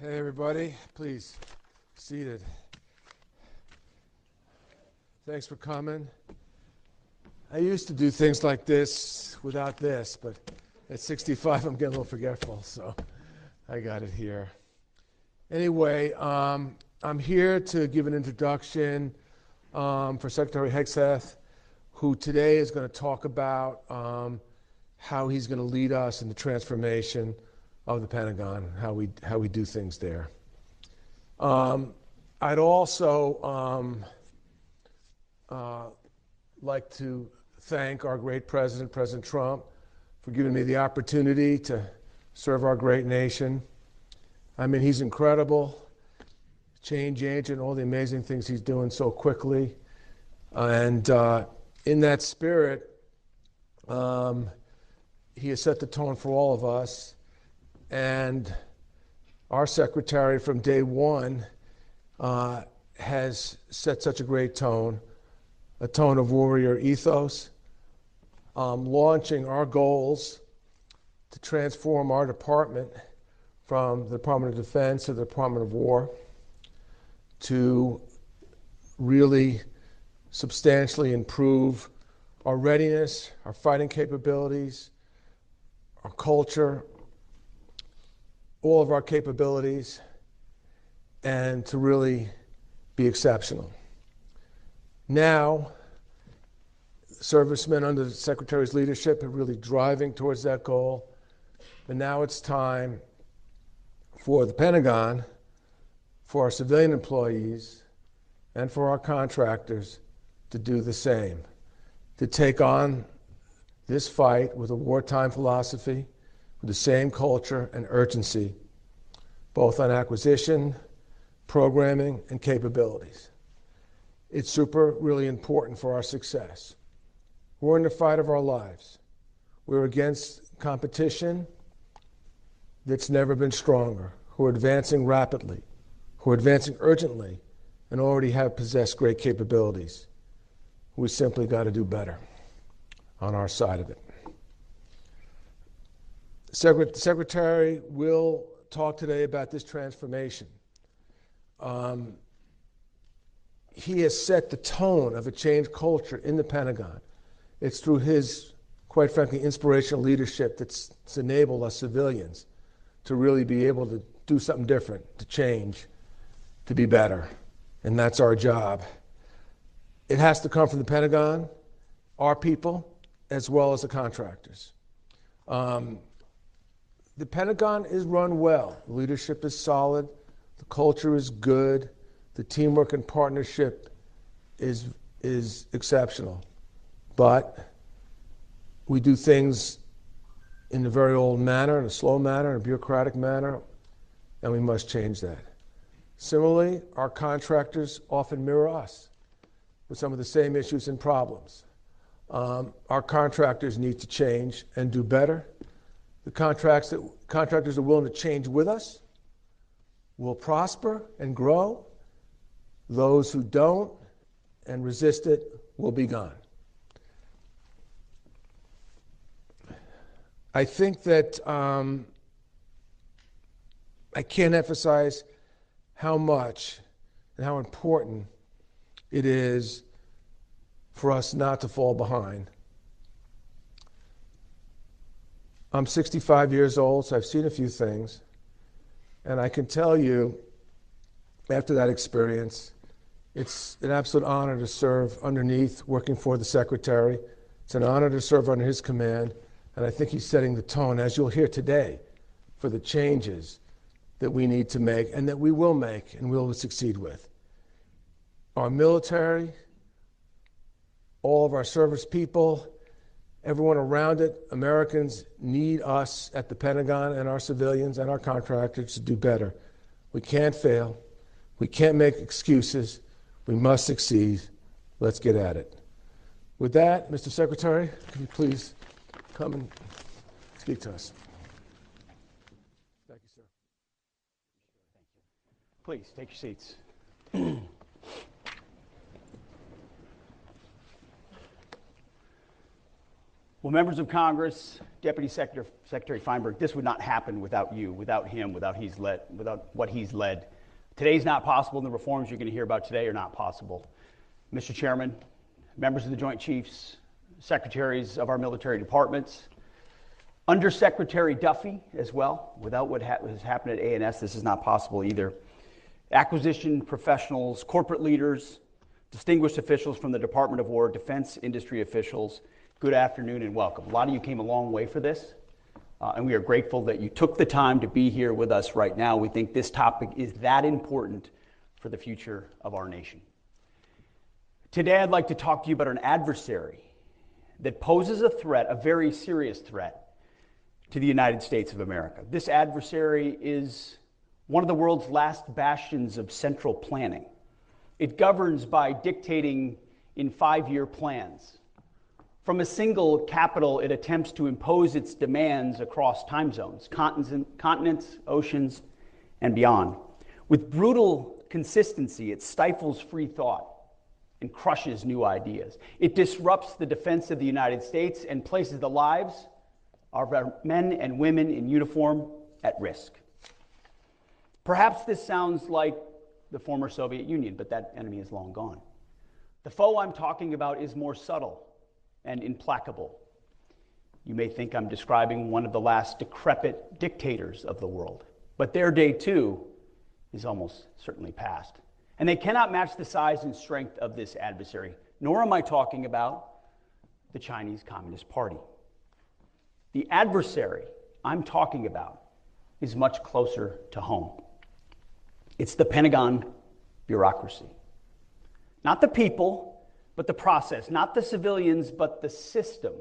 Hey everybody, please, seated. Thanks for coming. I used to do things like this without this, but at 65 I'm getting a little forgetful, so I got it here. Anyway, I'm here to give an introduction for Secretary Hegseth, who today is going to talk about how he's going to lead us in the transformation of the Pentagon, how we do things there. I'd also like to thank our great president, President Trump, for giving me the opportunity to serve our great nation. I mean, he's incredible, change agent, all the amazing things he's doing so quickly. And in that spirit, he has set the tone for all of us. And our secretary from day one has set such a great tone, a tone of warrior ethos, launching our goals to transform our department from the Department of Defense to the Department of War, to really substantially improve our readiness, our fighting capabilities, our culture, all of our capabilities, and to really be exceptional. Now, servicemen under the Secretary's leadership are really driving towards that goal, but now it's time for the Pentagon, for our civilian employees, and for our contractors to do the same, to take on this fight with a wartime philosophy, with the same culture and urgency, both on acquisition, programming, and capabilities. It's really important for our success. We're in the fight of our lives. We're against competition that's never been stronger, who are advancing rapidly, who are advancing urgently, and already have possessed great capabilities. We simply got to do better on our side of it. The Secretary will talk today about this transformation. He has set the tone of a changed culture in the Pentagon. It's through his, quite frankly, inspirational leadership that's enabled us civilians to really be able to do something different, to change, to be better. And that's our job. It has to come from the Pentagon, our people, as well as the contractors. The Pentagon is run well. The leadership is solid. The culture is good. The teamwork and partnership is exceptional. But we do things in a very old manner, in a slow manner, in a bureaucratic manner, and we must change that. Similarly, our contractors often mirror us with some of the same issues and problems. Our contractors need to change and do better. The contractors are willing to change with us will prosper and grow. Those who don't and resist it will be gone. I think that I can't emphasize how much and how important it is for us not to fall behind. I'm 65 years old, so I've seen a few things. And I can tell you, after that experience, it's an absolute honor to serve underneath, working for the Secretary. It's an honor to serve under his command. And I think he's setting the tone, as you'll hear today, for the changes that we need to make and that we will make and will succeed with. Our military, all of our service people, everyone around it, Americans need us at the Pentagon and our civilians and our contractors to do better. We can't fail. We can't make excuses. We must succeed. Let's get at it. With that, Mr. Secretary, can you please come and speak to us? Thank you, sir. Thank you. Please, take your seats. Well, members of Congress, Deputy Secretary Feinberg, this would not happen without you, without him, without what he's led. Today's not possible, and the reforms you're going to hear about today are not possible. Mr. Chairman, members of the Joint Chiefs, secretaries of our military departments, Undersecretary Duffy as well. Without what has happened at A&S, this is not possible either. Acquisition professionals, corporate leaders, distinguished officials from the Department of War, defense industry officials, good afternoon and welcome. A lot of you came a long way for this, and we are grateful that you took the time to be here with us right now. We think this topic is that important for the future of our nation. Today, I'd like to talk to you about an adversary that poses a threat, a very serious threat, to the United States of America. This adversary is one of the world's last bastions of central planning. It governs by dictating in 5-year plans. From a single capital, it attempts to impose its demands across time zones, continents, oceans, and beyond. With brutal consistency, it stifles free thought and crushes new ideas. It disrupts the defense of the United States and places the lives of our men and women in uniform at risk. Perhaps this sounds like the former Soviet Union, but that enemy is long gone. The foe I'm talking about is more subtle and implacable. You may think I'm describing one of the last decrepit dictators of the world, but their day too is almost certainly past. And they cannot match the size and strength of this adversary, nor am I talking about the Chinese Communist Party. The adversary I'm talking about is much closer to home. It's the Pentagon bureaucracy. Not the people, but the process. Not the civilians, but the system.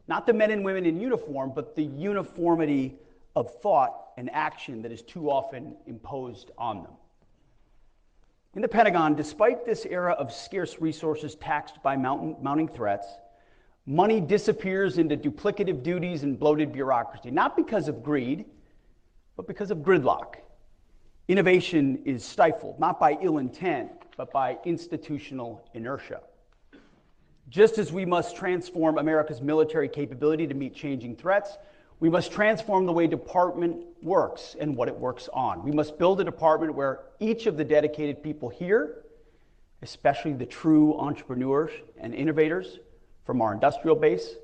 Not the men and women in uniform, but the uniformity of thought and action that is too often imposed on them. In the Pentagon, despite this era of scarce resources taxed by mounting threats, money disappears into duplicative duties and bloated bureaucracy, not because of greed, but because of gridlock. Innovation is stifled, not by ill intent, but by institutional inertia. Just as we must transform America's military capability to meet changing threats, we must transform the way department works and what it works on. We must build a department where each of the dedicated people here, especially the true entrepreneurs and innovators from our industrial base,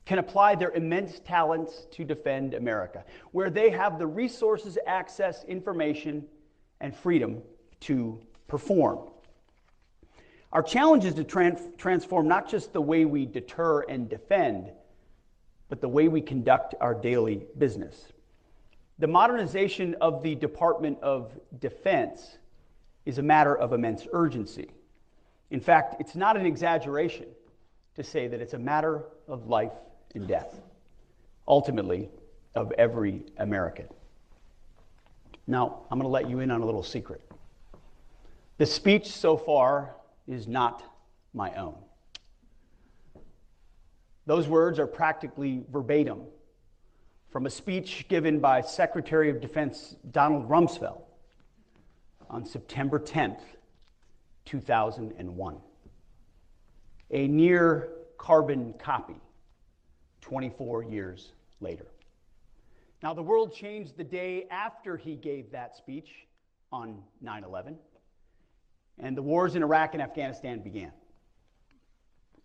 can apply their immense talents to defend America, where they have the resources, access, information, and freedom to perform. Our challenge is to transform not just the way we deter and defend, but the way we conduct our daily business. The modernization of the Department of Defense is a matter of immense urgency. In fact, it's not an exaggeration to say that it's a matter of life and death, ultimately, of every American. Now, I'm going to let you in on a little secret. The speech so far is not my own. Those words are practically verbatim from a speech given by Secretary of Defense Donald Rumsfeld on September 10th, 2001. A near carbon copy 24 years later. Now, the world changed the day after he gave that speech on 9/11, and the wars in Iraq and Afghanistan began.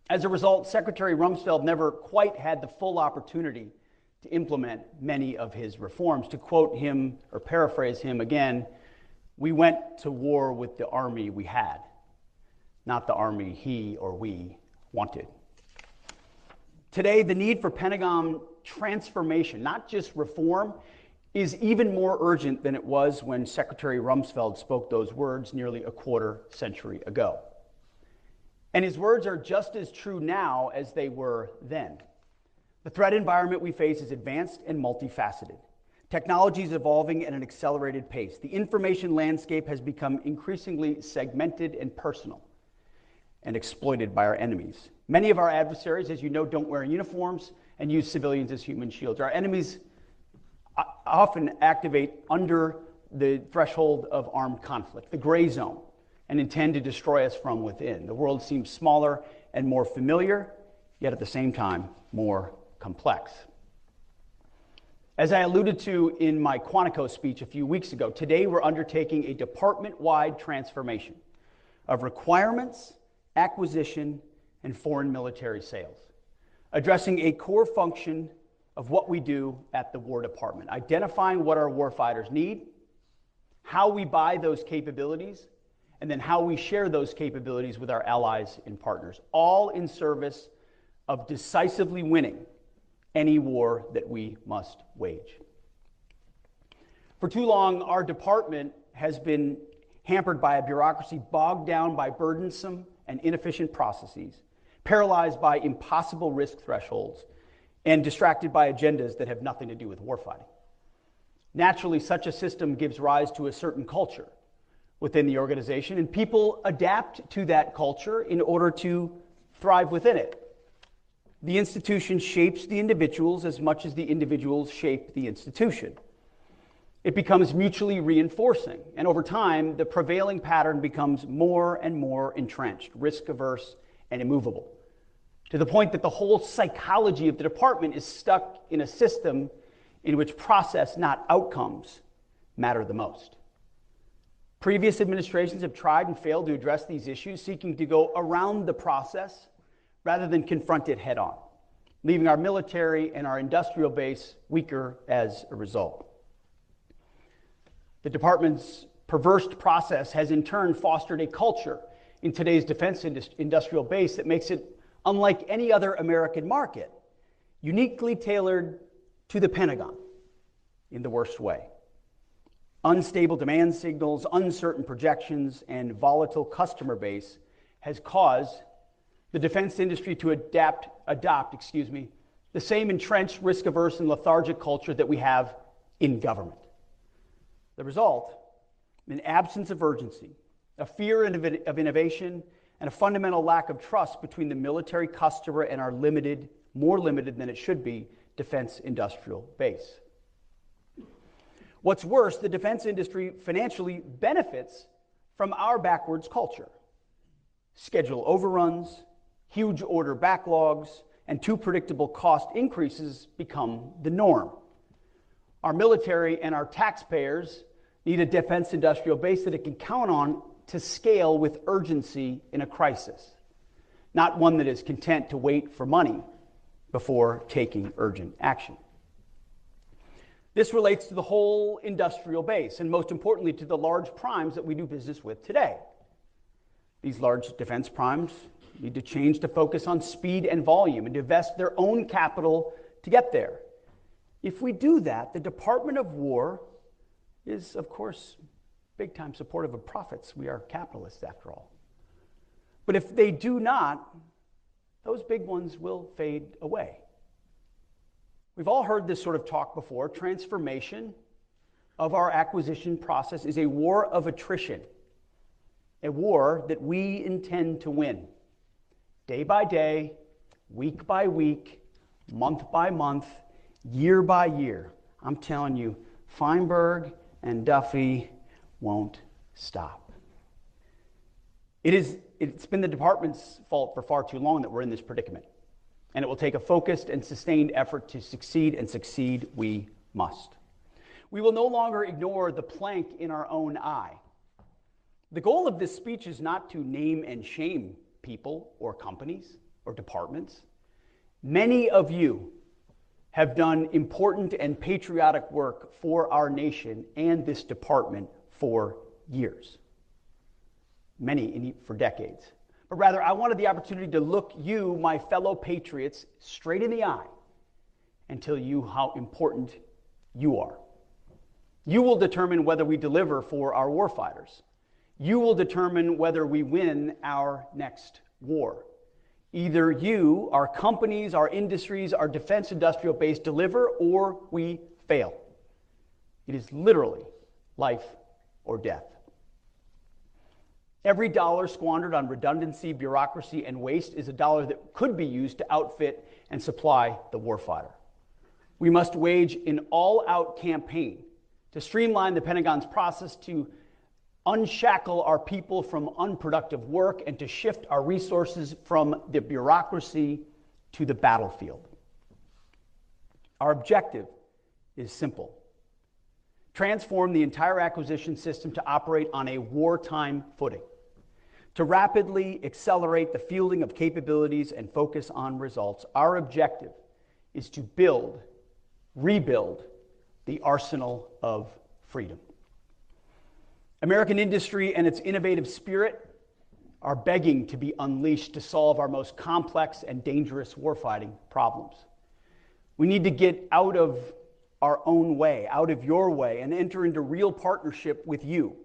As a result, Secretary Rumsfeld never quite had the full opportunity to implement many of his reforms. To quote him, or paraphrase him again, we went to war with the army we had, not the army he or we wanted. Today, the need for Pentagon transformation, not just reform, is even more urgent than it was when Secretary Rumsfeld spoke those words nearly a quarter century ago. And his words are just as true now as they were then. The threat environment we face is advanced and multifaceted. Technology is evolving at an accelerated pace. The information landscape has become increasingly segmented and personal and exploited by our enemies. Many of our adversaries, as you know, don't wear uniforms and use civilians as human shields. Our enemies often activate under the threshold of armed conflict, the gray zone, and intend to destroy us from within. The world seems smaller and more familiar, yet at the same time, more complex. As I alluded to in my Quantico speech a few weeks ago, today we're undertaking a department-wide transformation of requirements, acquisition, and foreign military sales, addressing a core function of what we do at the War Department, identifying what our warfighters need, how we buy those capabilities, and then how we share those capabilities with our allies and partners, all in service of decisively winning any war that we must wage. For too long, our department has been hampered by a bureaucracy bogged down by burdensome and inefficient processes, paralyzed by impossible risk thresholds, and distracted by agendas that have nothing to do with warfighting. Naturally, such a system gives rise to a certain culture within the organization, and people adapt to that culture in order to thrive within it. The institution shapes the individuals as much as the individuals shape the institution. It becomes mutually reinforcing, and over time, the prevailing pattern becomes more and more entrenched, risk-averse, and immovable, to the point that the whole psychology of the department is stuck in a system in which process, not outcomes, matter the most. Previous administrations have tried and failed to address these issues, seeking to go around the process rather than confront it head on, leaving our military and our industrial base weaker as a result. The department's perverse process has in turn fostered a culture in today's defense industrial base that makes it unlike any other American market, uniquely tailored to the Pentagon in the worst way. Unstable demand signals, uncertain projections, and volatile customer base has caused the defense industry to adopt the same entrenched, risk-averse, and lethargic culture that we have in government. The result, an absence of urgency, a fear of innovation, and a fundamental lack of trust between the military customer and our limited, more limited than it should be, defense industrial base. What's worse, the defense industry financially benefits from our backwards culture. Schedule overruns, huge order backlogs, and too predictable cost increases become the norm. Our military and our taxpayers need a defense industrial base that it can count on to scale with urgency in a crisis, not one that is content to wait for money before taking urgent action. This relates to the whole industrial base, and most importantly to the large primes that we do business with today. These large defense primes need to change to focus on speed and volume and to invest their own capital to get there. If we do that, the Department of War is, of course, big-time supportive of profits. We are capitalists, after all. But if they do not, those big ones will fade away. We've all heard this sort of talk before. Transformation of our acquisition process is a war of attrition, a war that we intend to win. Day by day, week by week, month by month, year by year. I'm telling you, Feinberg and Duffy won't stop. It's been the department's fault for far too long that we're in this predicament. And it will take a focused and sustained effort to succeed, and succeed we must. We will no longer ignore the plank in our own eye. The goal of this speech is not to name and shame people or companies or departments. Many of you have done important and patriotic work for our nation and this department for years. Many for decades. But rather, I wanted the opportunity to look you, my fellow patriots, straight in the eye and tell you how important you are. You will determine whether we deliver for our warfighters. You will determine whether we win our next war. Either you, our companies, our industries, our defense industrial base deliver, or we fail. It is literally life or death. Every dollar squandered on redundancy, bureaucracy, and waste is a dollar that could be used to outfit and supply the warfighter. We must wage an all-out campaign to streamline the Pentagon's process, to unshackle our people from unproductive work, and to shift our resources from the bureaucracy to the battlefield. Our objective is simple: transform the entire acquisition system to operate on a wartime footing, to rapidly accelerate the fielding of capabilities and focus on results. Our objective is to rebuild the arsenal of freedom. American industry and its innovative spirit are begging to be unleashed to solve our most complex and dangerous warfighting problems. We need to get out of our own way, out of your way, and enter into real partnership with you,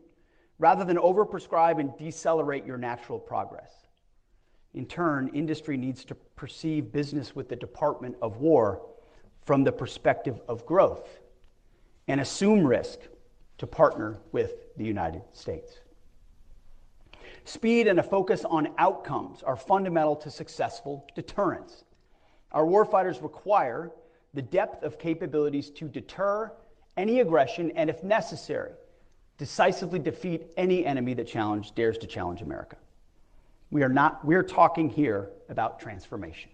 rather than overprescribe and decelerate your natural progress. In turn, industry needs to perceive business with the Department of War from the perspective of growth and assume risk to partner with the United States. Speed and a focus on outcomes are fundamental to successful deterrence. Our warfighters require the depth of capabilities to deter any aggression and, if necessary, decisively defeat any enemy that dares to challenge America. We're talking here about transformation,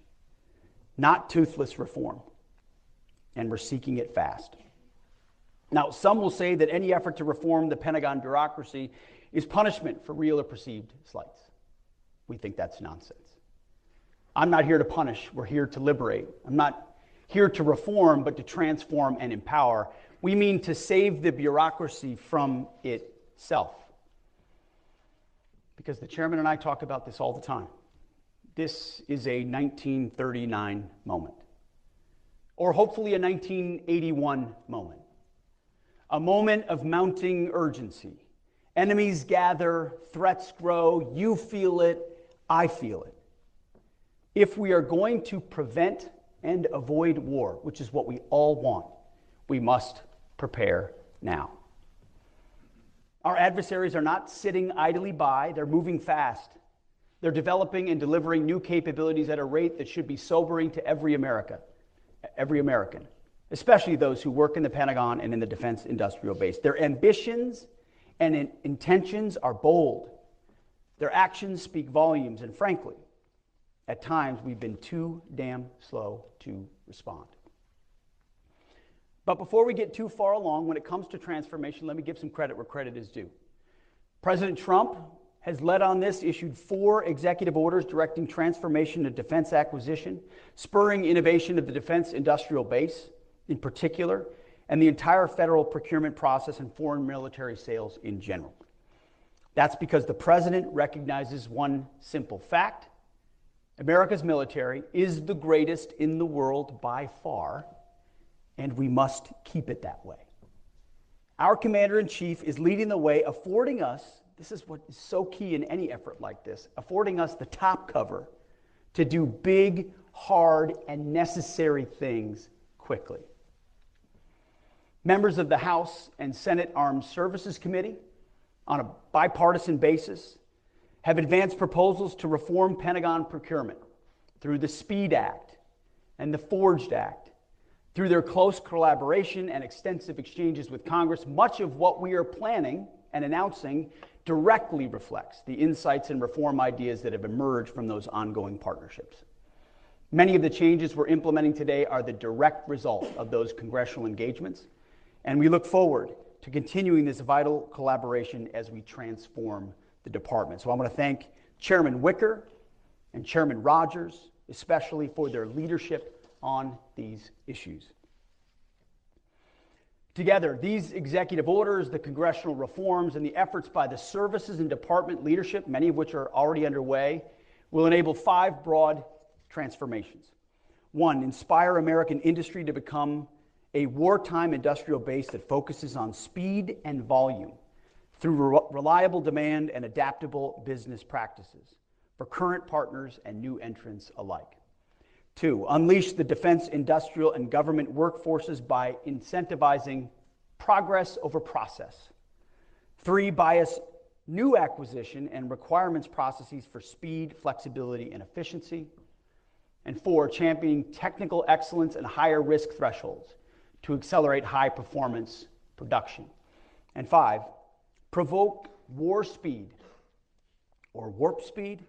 not toothless reform, and we're seeking it fast. Now, some will say that any effort to reform the Pentagon bureaucracy is punishment for real or perceived slights. We think that's nonsense. I'm not here to punish, we're here to liberate. I'm not here to reform, but to transform and empower. We mean to save the bureaucracy from itself. Because the chairman and I talk about this all the time. This is a 1939 moment, or hopefully a 1981 moment. A moment of mounting urgency. Enemies gather, threats grow, you feel it, I feel it. If we are going to prevent and avoid war, which is what we all want, we must prepare now. Our adversaries are not sitting idly by, they're moving fast. They're developing and delivering new capabilities at a rate that should be sobering to every American, especially those who work in the Pentagon and in the defense industrial base. Their ambitions and intentions are bold. Their actions speak volumes, and frankly, at times we've been too damn slow to respond. But before we get too far along, when it comes to transformation, let me give some credit where credit is due. President Trump has led on this, issued 4 executive orders directing transformation of defense acquisition, spurring innovation of the defense industrial base in particular, and the entire federal procurement process and foreign military sales in general. That's because the president recognizes one simple fact: America's military is the greatest in the world by far, and we must keep it that way. Our commander-in-chief is leading the way, affording us, this is what is so key in any effort like this, affording us the top cover to do big, hard, and necessary things quickly. Members of the House and Senate Armed Services Committee, on a bipartisan basis, have advanced proposals to reform Pentagon procurement through the SPEED Act and the Forged Act. Through their close collaboration and extensive exchanges with Congress, much of what we are planning and announcing directly reflects the insights and reform ideas that have emerged from those ongoing partnerships. Many of the changes we're implementing today are the direct result of those congressional engagements, and we look forward to continuing this vital collaboration as we transform the department. So I want to thank Chairman Wicker and Chairman Rogers, especially for their leadership on these issues. Together, these executive orders, the congressional reforms, and the efforts by the services and department leadership, many of which are already underway, will enable 5 broad transformations. 1, inspire American industry to become a wartime industrial base that focuses on speed and volume through reliable demand and adaptable business practices for current partners and new entrants alike. 2, unleash the defense, industrial, and government workforces by incentivizing progress over process. 3, bias new acquisition and requirements processes for speed, flexibility, and efficiency. And 4, championing technical excellence and higher risk thresholds to accelerate high performance production. And 5, provoke war speed or warp speed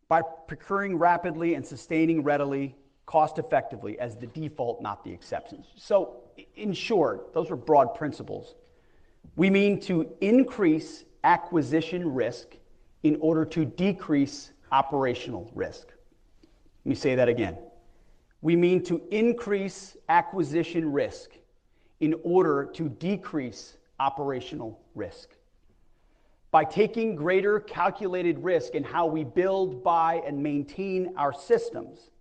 by procuring rapidly and sustaining readily cost effectively as the default, not the exceptions. So in short, those are broad principles. We mean to increase acquisition risk in order to decrease operational risk. Let me say that again. We mean to increase acquisition risk in order to decrease operational risk. By taking greater calculated risk in how we build, buy, and maintain our systems,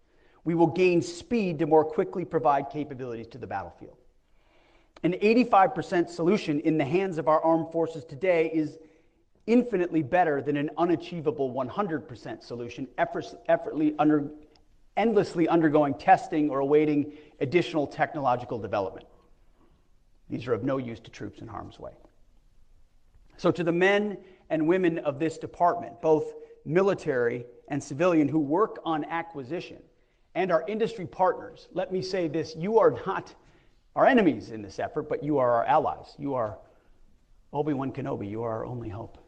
we will gain speed to more quickly provide capabilities to the battlefield. An 85% solution in the hands of our armed forces today is infinitely better than an unachievable 100% solution, endlessly undergoing testing or awaiting additional technological development. These are of no use to troops in harm's way. So to the men and women of this department, both military and civilian, who work on acquisition, and our industry partners, let me say this: you are not our enemies in this effort, but you are our allies. You are Obi-Wan Kenobi. You are our only hope.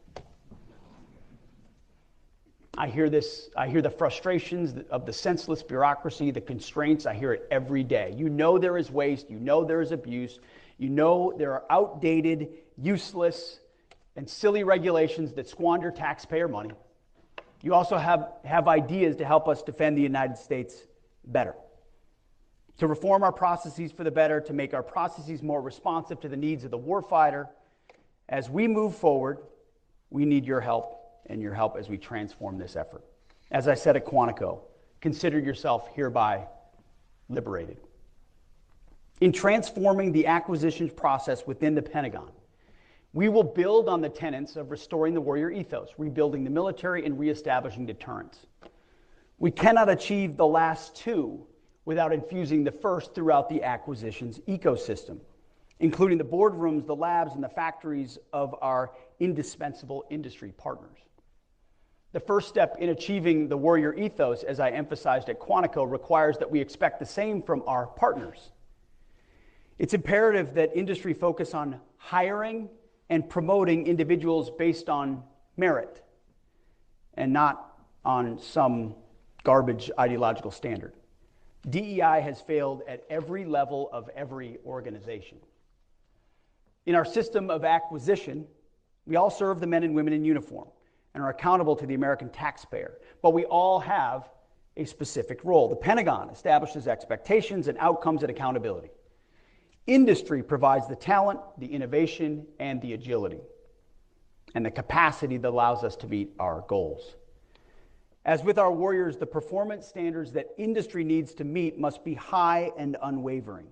I hear the frustrations of the senseless bureaucracy, the constraints. I hear it every day. You know there is waste. You know there is abuse. You know there are outdated, useless, and silly regulations that squander taxpayer money. You also have ideas to help us defend the United States better, to reform our processes for the better, to make our processes more responsive to the needs of the warfighter. As we move forward, we need your help, and your help as we transform this effort. As I said at Quantico, consider yourself hereby liberated. In transforming the acquisitions process within the Pentagon, we will build on the tenets of restoring the warrior ethos, rebuilding the military, and reestablishing deterrence. We cannot achieve the last two without infusing the first throughout the acquisitions ecosystem, including the boardrooms, the labs, and the factories of our indispensable industry partners. The first step in achieving the warrior ethos, as I emphasized at Quantico, requires that we expect the same from our partners. It's imperative that industry focus on hiring and promoting individuals based on merit and not on some garbage ideological standard. DEI has failed at every level of every organization. In our system of acquisition, we all serve the men and women in uniform and are accountable to the American taxpayer, but we all have a specific role. The Pentagon establishes expectations and outcomes and accountability. Industry provides the talent, the innovation, and the agility, and the capacity that allows us to meet our goals. As with our warriors, the performance standards that industry needs to meet must be high and unwavering.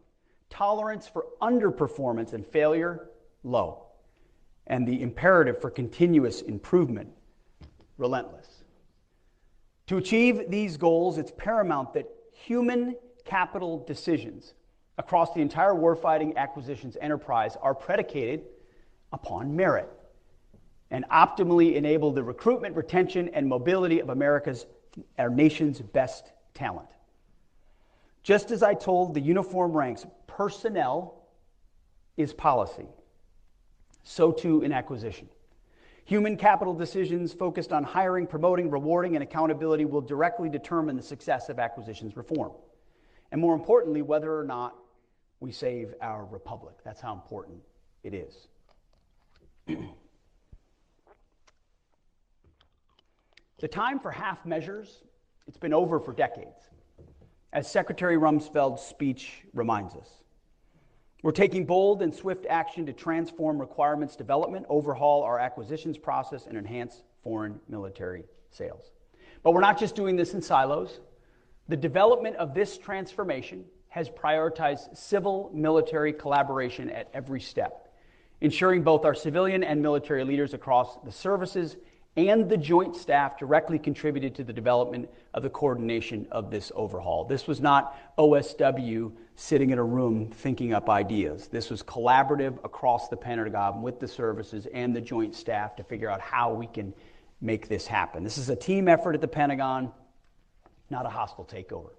Tolerance for underperformance and failure, low. And the imperative for continuous improvement, relentless. To achieve these goals, it's paramount that human capital decisions across the entire warfighting acquisitions enterprise are predicated upon merit and optimally enable the recruitment, retention, and mobility of our nation's best talent. Just as I told the uniform ranks, personnel is policy, so too in acquisition. Human capital decisions focused on hiring, promoting, rewarding, and accountability will directly determine the success of acquisitions reform. And more importantly, whether or not we save our republic. That's how important it is. The time for half measures, it's been over for decades, as Secretary Rumsfeld's speech reminds us. We're taking bold and swift action to transform requirements development, overhaul our acquisitions process, and enhance foreign military sales. But we're not just doing this in silos. The development of this transformation has prioritized civil-military collaboration at every step, ensuring both our civilian and military leaders across the services and the joint staff directly contributed to the development of the coordination of this overhaul. This was not OSW sitting in a room thinking up ideas. This was collaborative across the Pentagon with the services and the joint staff to figure out how we can make this happen. This is a team effort at the Pentagon, not a hostile takeover.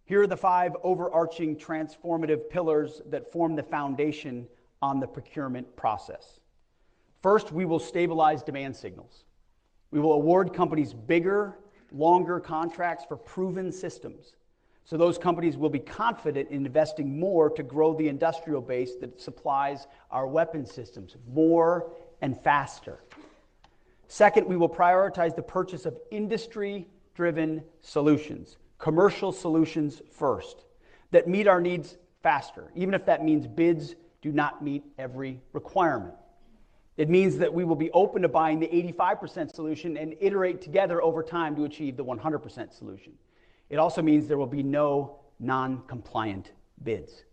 Here are the 5 overarching transformative pillars that form the foundation on the procurement process. First, we will stabilize demand signals. We will award companies bigger, longer contracts for proven systems. So those companies will be confident in investing more to grow the industrial base that supplies our weapon systems more and faster. Second, we will prioritize the purchase of industry-driven solutions, commercial solutions first, that meet our needs faster, even if that means bids do not meet every requirement. It means that we will be open to buying the 85% solution and iterate together over time to achieve the 100% solution. It also means there will be no non-compliant bids.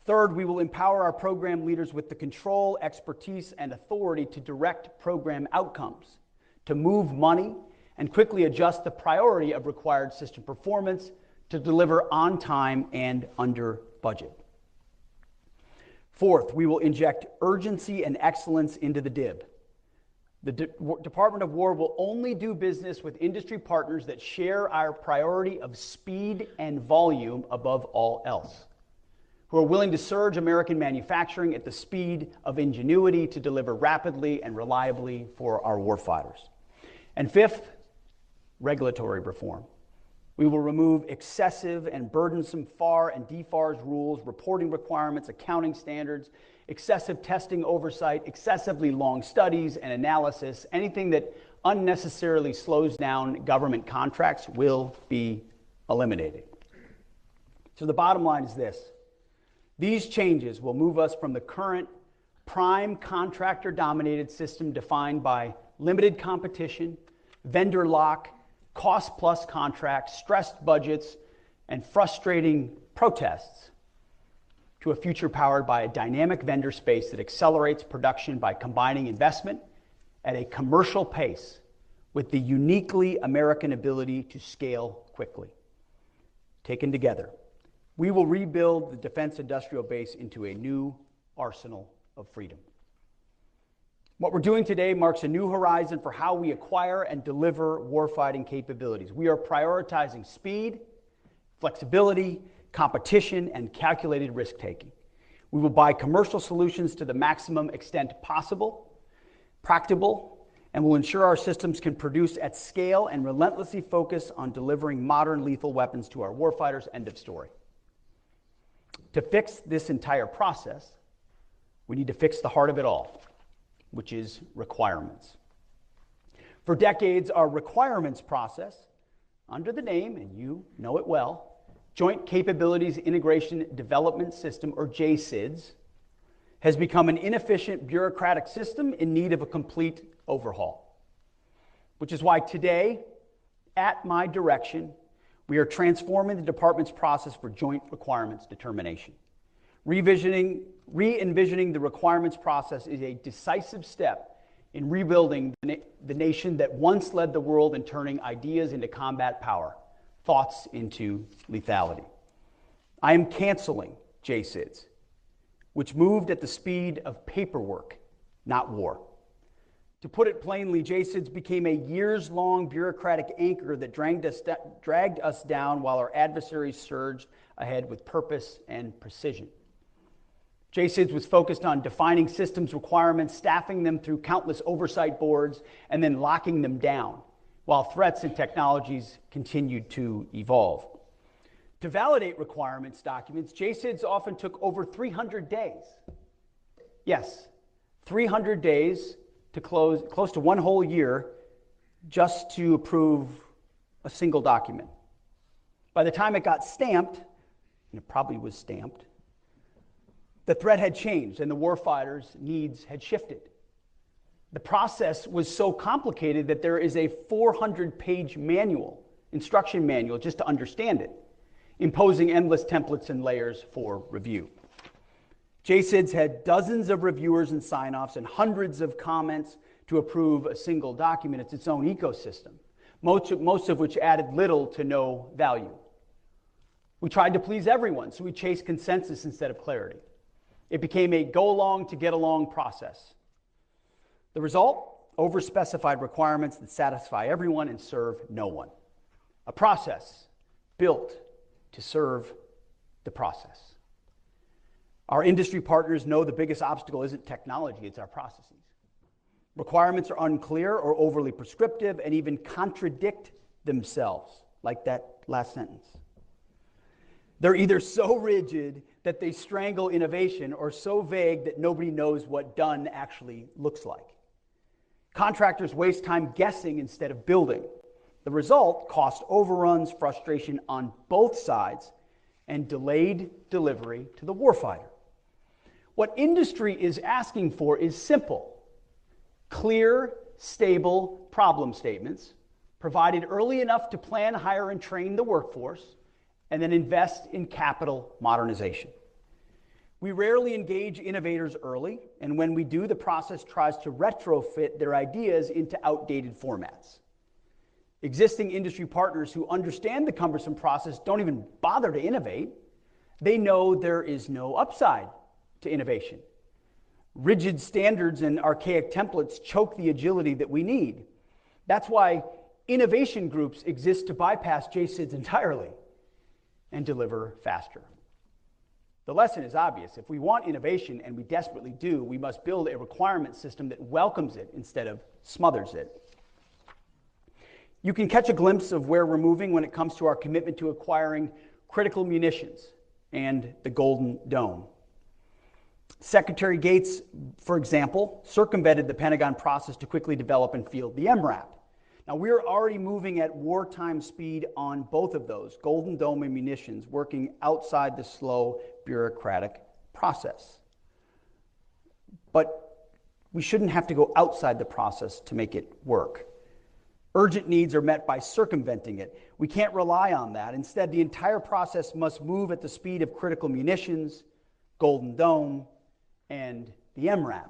Third, we will empower our program leaders with the control, expertise, and authority to direct program outcomes, to move money, and quickly adjust the priority of required system performance to deliver on time and under budget. Fourth, we will inject urgency and excellence into the DIB. The Department of War will only do business with industry partners that share our priority of speed and volume above all else, who are willing to surge American manufacturing at the speed of ingenuity to deliver rapidly and reliably for our warfighters. And fifth, regulatory reform. We will remove excessive and burdensome FAR and DFARS rules, reporting requirements, accounting standards, excessive testing oversight, excessively long studies and analysis. Anything that unnecessarily slows down government contracts will be eliminated. So the bottom line is this. These changes will move us from the current prime contractor-dominated system defined by limited competition, vendor lock, cost-plus contracts, stressed budgets, and frustrating protests to a future powered by a dynamic vendor space that accelerates production by combining investment at a commercial pace with the uniquely American ability to scale quickly. Taken together, we will rebuild the defense industrial base into a new arsenal of freedom. What we're doing today marks a new horizon for how we acquire and deliver warfighting capabilities. We are prioritizing speed, flexibility, competition, and calculated risk-taking. We will buy commercial solutions to the maximum extent possible, practicable, and will ensure our systems can produce at scale and relentlessly focus on delivering modern lethal weapons to our warfighters. End of story. To fix this entire process, we need to fix the heart of it all, which is requirements. For decades, our requirements process, under the name, and you know it well, Joint Capabilities Integration Development System, or JCIDS, has become an inefficient bureaucratic system in need of a complete overhaul. Which is why today, at my direction, we are transforming the department's process for joint requirements determination. Re-envisioning the requirements process is a decisive step in rebuilding the nation that once led the world in turning ideas into combat power, thoughts into lethality. I am canceling JCIDS, which moved at the speed of paperwork, not war. To put it plainly, JCIDS became a years-long bureaucratic anchor that dragged us down while our adversaries surged ahead with purpose and precision. JCIDS was focused on defining systems requirements, staffing them through countless oversight boards, and then locking them down, while threats and technologies continued to evolve. To validate requirements documents, JCIDS often took over 300 days. Yes, 300 days to close to one whole year just to approve a single document. By the time it got stamped, and it probably was stamped, the threat had changed and the warfighters' needs had shifted. The process was so complicated that there is a 400-page instruction manual just to understand it, imposing endless templates and layers for review. JCIDS had dozens of reviewers and sign-offs and hundreds of comments to approve a single document. It's its own ecosystem, most of which added little to no value. We tried to please everyone, so we chased consensus instead of clarity. It became a go-along-to-get-along process. The result? Overspecified requirements that satisfy everyone and serve no one. A process built to serve the process. Our industry partners know the biggest obstacle isn't technology, it's our processes. Requirements are unclear or overly prescriptive and even contradict themselves, like that last sentence. They're either so rigid that they strangle innovation or so vague that nobody knows what done actually looks like. Contractors waste time guessing instead of building. The result, cost overruns, frustration on both sides, and delayed delivery to the warfighter. What industry is asking for is simple: clear, stable problem statements, provided early enough to plan, hire, and train the workforce, and then invest in capital modernization. We rarely engage innovators early, and when we do, the process tries to retrofit their ideas into outdated formats. Existing industry partners who understand the cumbersome process don't even bother to innovate. They know there is no upside to innovation. Rigid standards and archaic templates choke the agility that we need. That's why innovation groups exist to bypass JSIDs entirely and deliver faster. The lesson is obvious. If we want innovation, and we desperately do, we must build a requirement system that welcomes it instead of smothers it. You can catch a glimpse of where we're moving when it comes to our commitment to acquiring critical munitions and the Golden Dome. Secretary Gates, for example, circumvented the Pentagon process to quickly develop and field the MRAP. Now, we're already moving at wartime speed on both of those, Golden Dome and munitions, working outside the slow bureaucratic process. But we shouldn't have to go outside the process to make it work. Urgent needs are met by circumventing it. We can't rely on that. Instead, the entire process must move at the speed of critical munitions, Golden Dome, and the MRAP.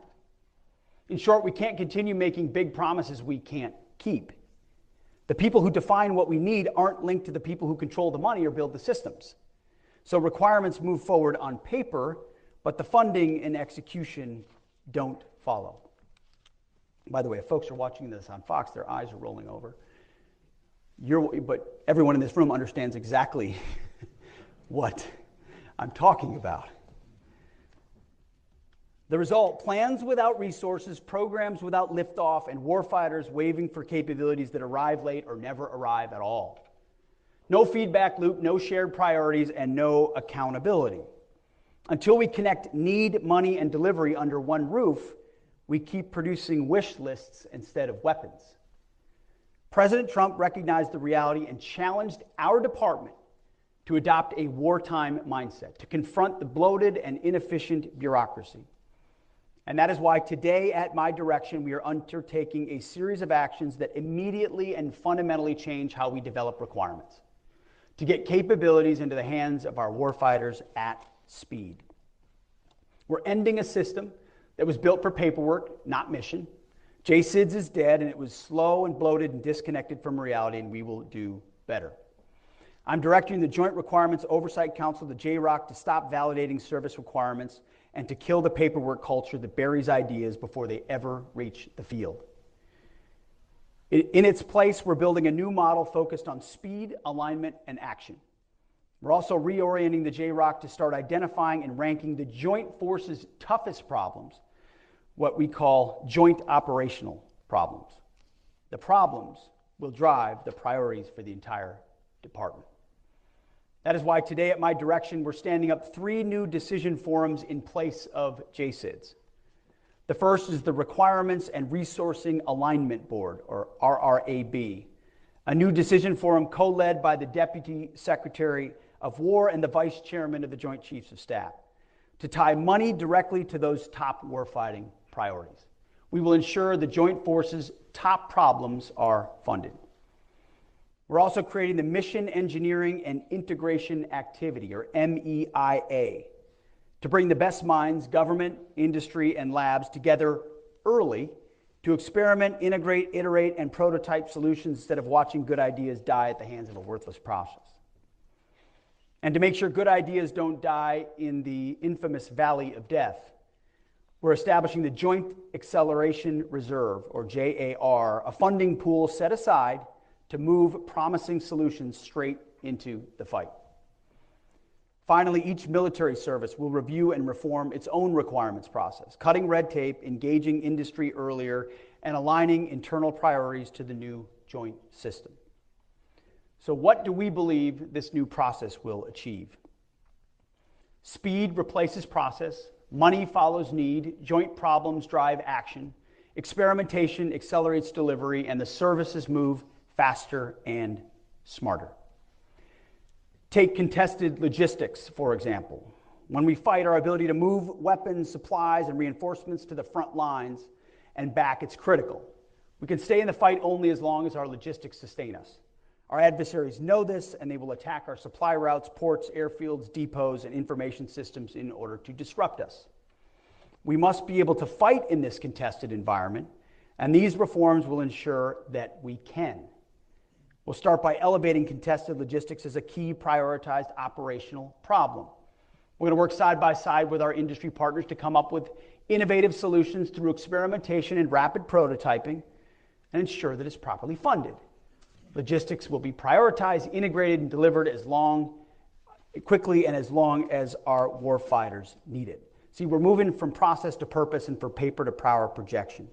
In short, we can't continue making big promises we can't keep. The people who define what we need aren't linked to the people who control the money or build the systems. So requirements move forward on paper, but the funding and execution don't follow. By the way, if folks are watching this on Fox, their eyes are rolling over. But everyone in this room understands exactly what I'm talking about. The result: plans without resources, programs without liftoff, and warfighters waving for capabilities that arrive late or never arrive at all. No feedback loop, no shared priorities, and no accountability. Until we connect need, money, and delivery under one roof, we keep producing wish lists instead of weapons. President Trump recognized the reality and challenged our department to adopt a wartime mindset, to confront the bloated and inefficient bureaucracy. And that is why today, at my direction, we are undertaking a series of actions that immediately and fundamentally change how we develop requirements, to get capabilities into the hands of our warfighters at speed. We're ending a system that was built for paperwork, not mission. JSIDS is dead, and it was slow and bloated and disconnected from reality, and we will do better. I'm directing the Joint Requirements Oversight Council, the JROC, to stop validating service requirements and to kill the paperwork culture that buries ideas before they ever reach the field. In its place, we're building a new model focused on speed, alignment, and action. We're also reorienting the JROC to start identifying and ranking the Joint Forces' toughest problems, what we call joint operational problems. The problems will drive the priorities for the entire department. That is why today, at my direction, we're standing up 3 new decision forums in place of JSIDS. The first is the Requirements and Resourcing Alignment Board, or RRAB, a new decision forum co-led by the Deputy Secretary of War and the Vice Chairman of the Joint Chiefs of Staff, to tie money directly to those top warfighting priorities. We will ensure the Joint Forces' top problems are funded. We're also creating the Mission Engineering and Integration Activity, or MEIA, to bring the best minds, government, industry, and labs together early to experiment, integrate, iterate, and prototype solutions instead of watching good ideas die at the hands of a worthless process. And to make sure good ideas don't die in the infamous Valley of Death, we're establishing the Joint Acceleration Reserve, or JAR, a funding pool set aside to move promising solutions straight into the fight. Finally, each military service will review and reform its own requirements process, cutting red tape, engaging industry earlier, and aligning internal priorities to the new joint system. So what do we believe this new process will achieve? Speed replaces process, money follows need, joint problems drive action, experimentation accelerates delivery, and the services move faster and smarter. Take contested logistics, for example. When we fight, our ability to move weapons, supplies, and reinforcements to the front lines and back, it's critical. We can stay in the fight only as long as our logistics sustain us. Our adversaries know this, and they will attack our supply routes, ports, airfields, depots, and information systems in order to disrupt us. We must be able to fight in this contested environment, and these reforms will ensure that we can. We'll start by elevating contested logistics as a key prioritized operational problem. We're going to work side by side with our industry partners to come up with innovative solutions through experimentation and rapid prototyping and ensure that it's properly funded. Logistics will be prioritized, integrated, and delivered quickly and as long as our warfighters need it. See, we're moving from process to purpose and from paper to power projection.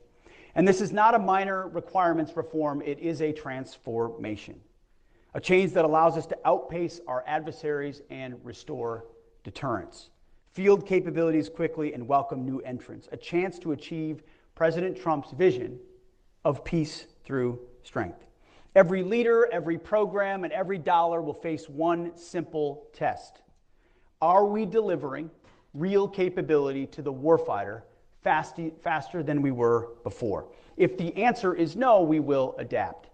And this is not a minor requirements reform, it is a transformation. A change that allows us to outpace our adversaries and restore deterrence. Field capabilities quickly and welcome new entrants. A chance to achieve President Trump's vision of peace through strength. Every leader, every program, and every dollar will face one simple test. Are we delivering real capability to the warfighter faster than we were before? If the answer is no, we will adapt.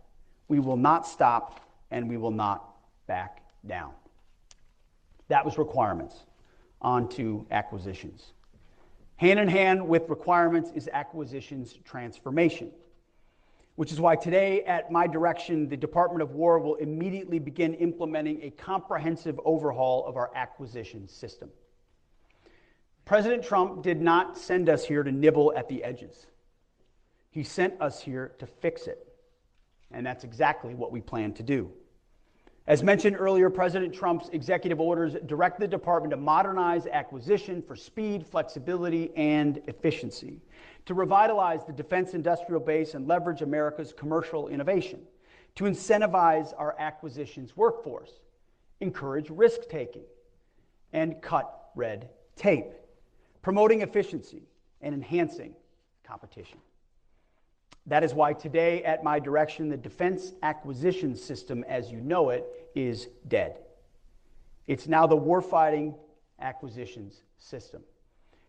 We will not stop, and we will not back down. That was requirements. On to acquisitions. Hand in hand with requirements is acquisitions transformation, which is why today, at my direction, the Department of War will immediately begin implementing a comprehensive overhaul of our acquisition system. President Trump did not send us here to nibble at the edges. He sent us here to fix it. And that's exactly what we plan to do. As mentioned earlier, President Trump's executive orders direct the department to modernize acquisition for speed, flexibility, and efficiency, to revitalize the defense industrial base and leverage America's commercial innovation, to incentivize our acquisitions workforce, encourage risk-taking, and cut red tape, promoting efficiency and enhancing competition. That is why today, at my direction, the defense acquisition system, as you know it, is dead. It's now the warfighting acquisitions system.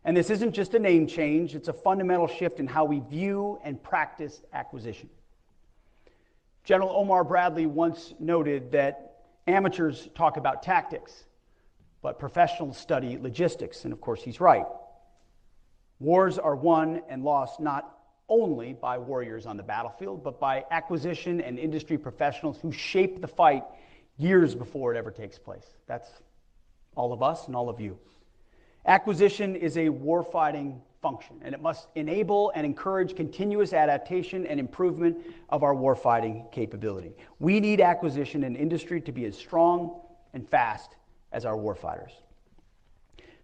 And this isn't just a name change, it's a fundamental shift in how we view and practice acquisition. General Omar Bradley once noted that amateurs talk about tactics, but professionals study logistics, and of course he's right. Wars are won and lost not only by warriors on the battlefield, but by acquisition and industry professionals who shape the fight years before it ever takes place. That's all of us and all of you. Acquisition is a warfighting function, and it must enable and encourage continuous adaptation and improvement of our warfighting capability. We need acquisition and industry to be as strong and fast as our warfighters.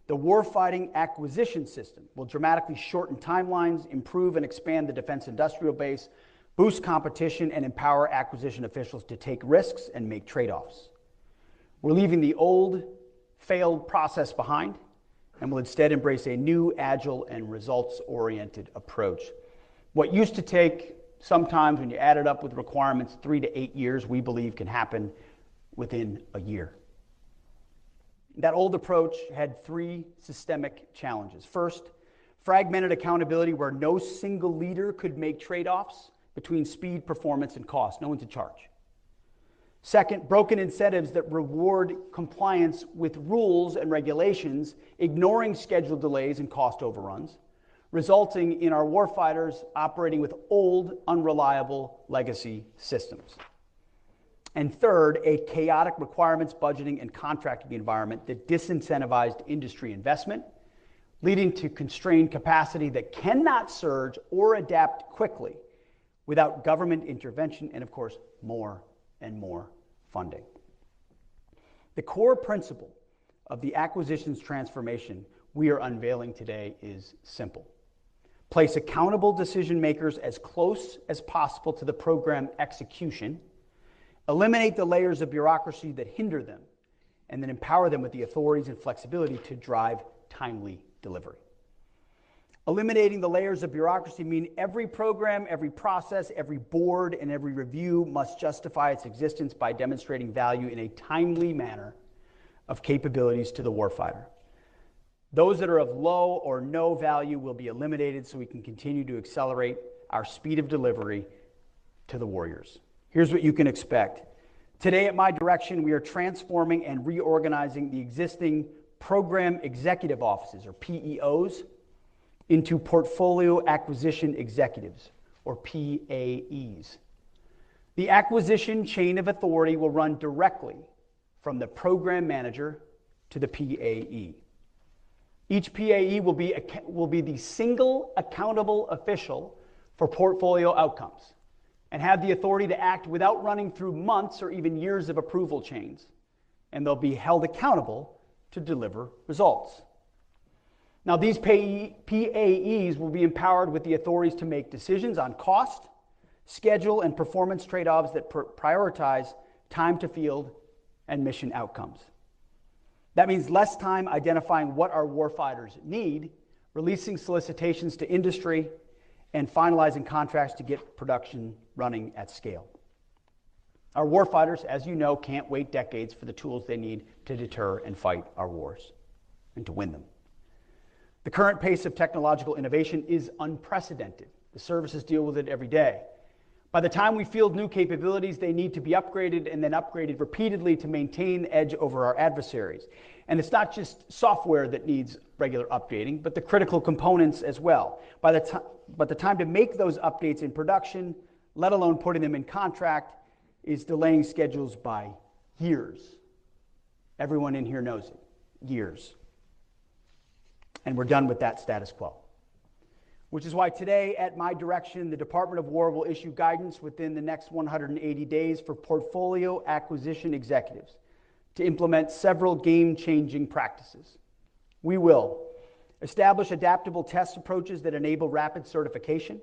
The warfighting acquisition system will dramatically shorten timelines, improve and expand the defense industrial base, boost competition, and empower acquisition officials to take risks and make trade-offs. We're leaving the old, failed process behind, and will instead embrace a new, agile, and results-oriented approach. What used to take, sometimes when you add it up with requirements, 3 to 8 years, we believe can happen within a year. That old approach had 3 systemic challenges. First, fragmented accountability where no single leader could make trade-offs between speed, performance, and cost. No one's in charge. Second, broken incentives that reward compliance with rules and regulations, ignoring schedule delays and cost overruns, resulting in our warfighters operating with old, unreliable legacy systems. And third, a chaotic requirements, budgeting, and contracting environment that disincentivized industry investment, leading to constrained capacity that cannot surge or adapt quickly without government intervention and, of course, more and more funding. The core principle of the acquisitions transformation we are unveiling today is simple. Place accountable decision makers as close as possible to the program execution, eliminate the layers of bureaucracy that hinder them, and then empower them with the authorities and flexibility to drive timely delivery. Eliminating the layers of bureaucracy mean every program, every process, every board, and every review must justify its existence by demonstrating value in a timely manner of capabilities to the warfighter. Those that are of low or no value will be eliminated so we can continue to accelerate our speed of delivery to the warriors. Here's what you can expect. Today at my direction, we are transforming and reorganizing the existing program executive offices, or PEOs, into portfolio acquisition executives, or PAEs. The acquisition chain of authority will run directly from the program manager to the PAE. Each PAE will be the single accountable official for portfolio outcomes and have the authority to act without running through months or even years of approval chains, and they'll be held accountable to deliver results. Now, these PAEs will be empowered with the authorities to make decisions on cost, schedule, and performance trade-offs that prioritize time to field and mission outcomes. That means less time identifying what our warfighters need, releasing solicitations to industry, and finalizing contracts to get production running at scale. Our warfighters, as you know, can't wait decades for the tools they need to deter and fight our wars and to win them. The current pace of technological innovation is unprecedented. The services deal with it every day. By the time we field new capabilities, they need to be upgraded and then upgraded repeatedly to maintain the edge over our adversaries. And it's not just software that needs regular updating, but the critical components as well. But the time to make those updates in production, let alone putting them in contract, is delaying schedules by years. Everyone in here knows it. Years. And we're done with that status quo. Which is why today, at my direction, the Department of War will issue guidance within the next 180 days for portfolio acquisition executives to implement several game-changing practices. We will establish adaptable test approaches that enable rapid certification,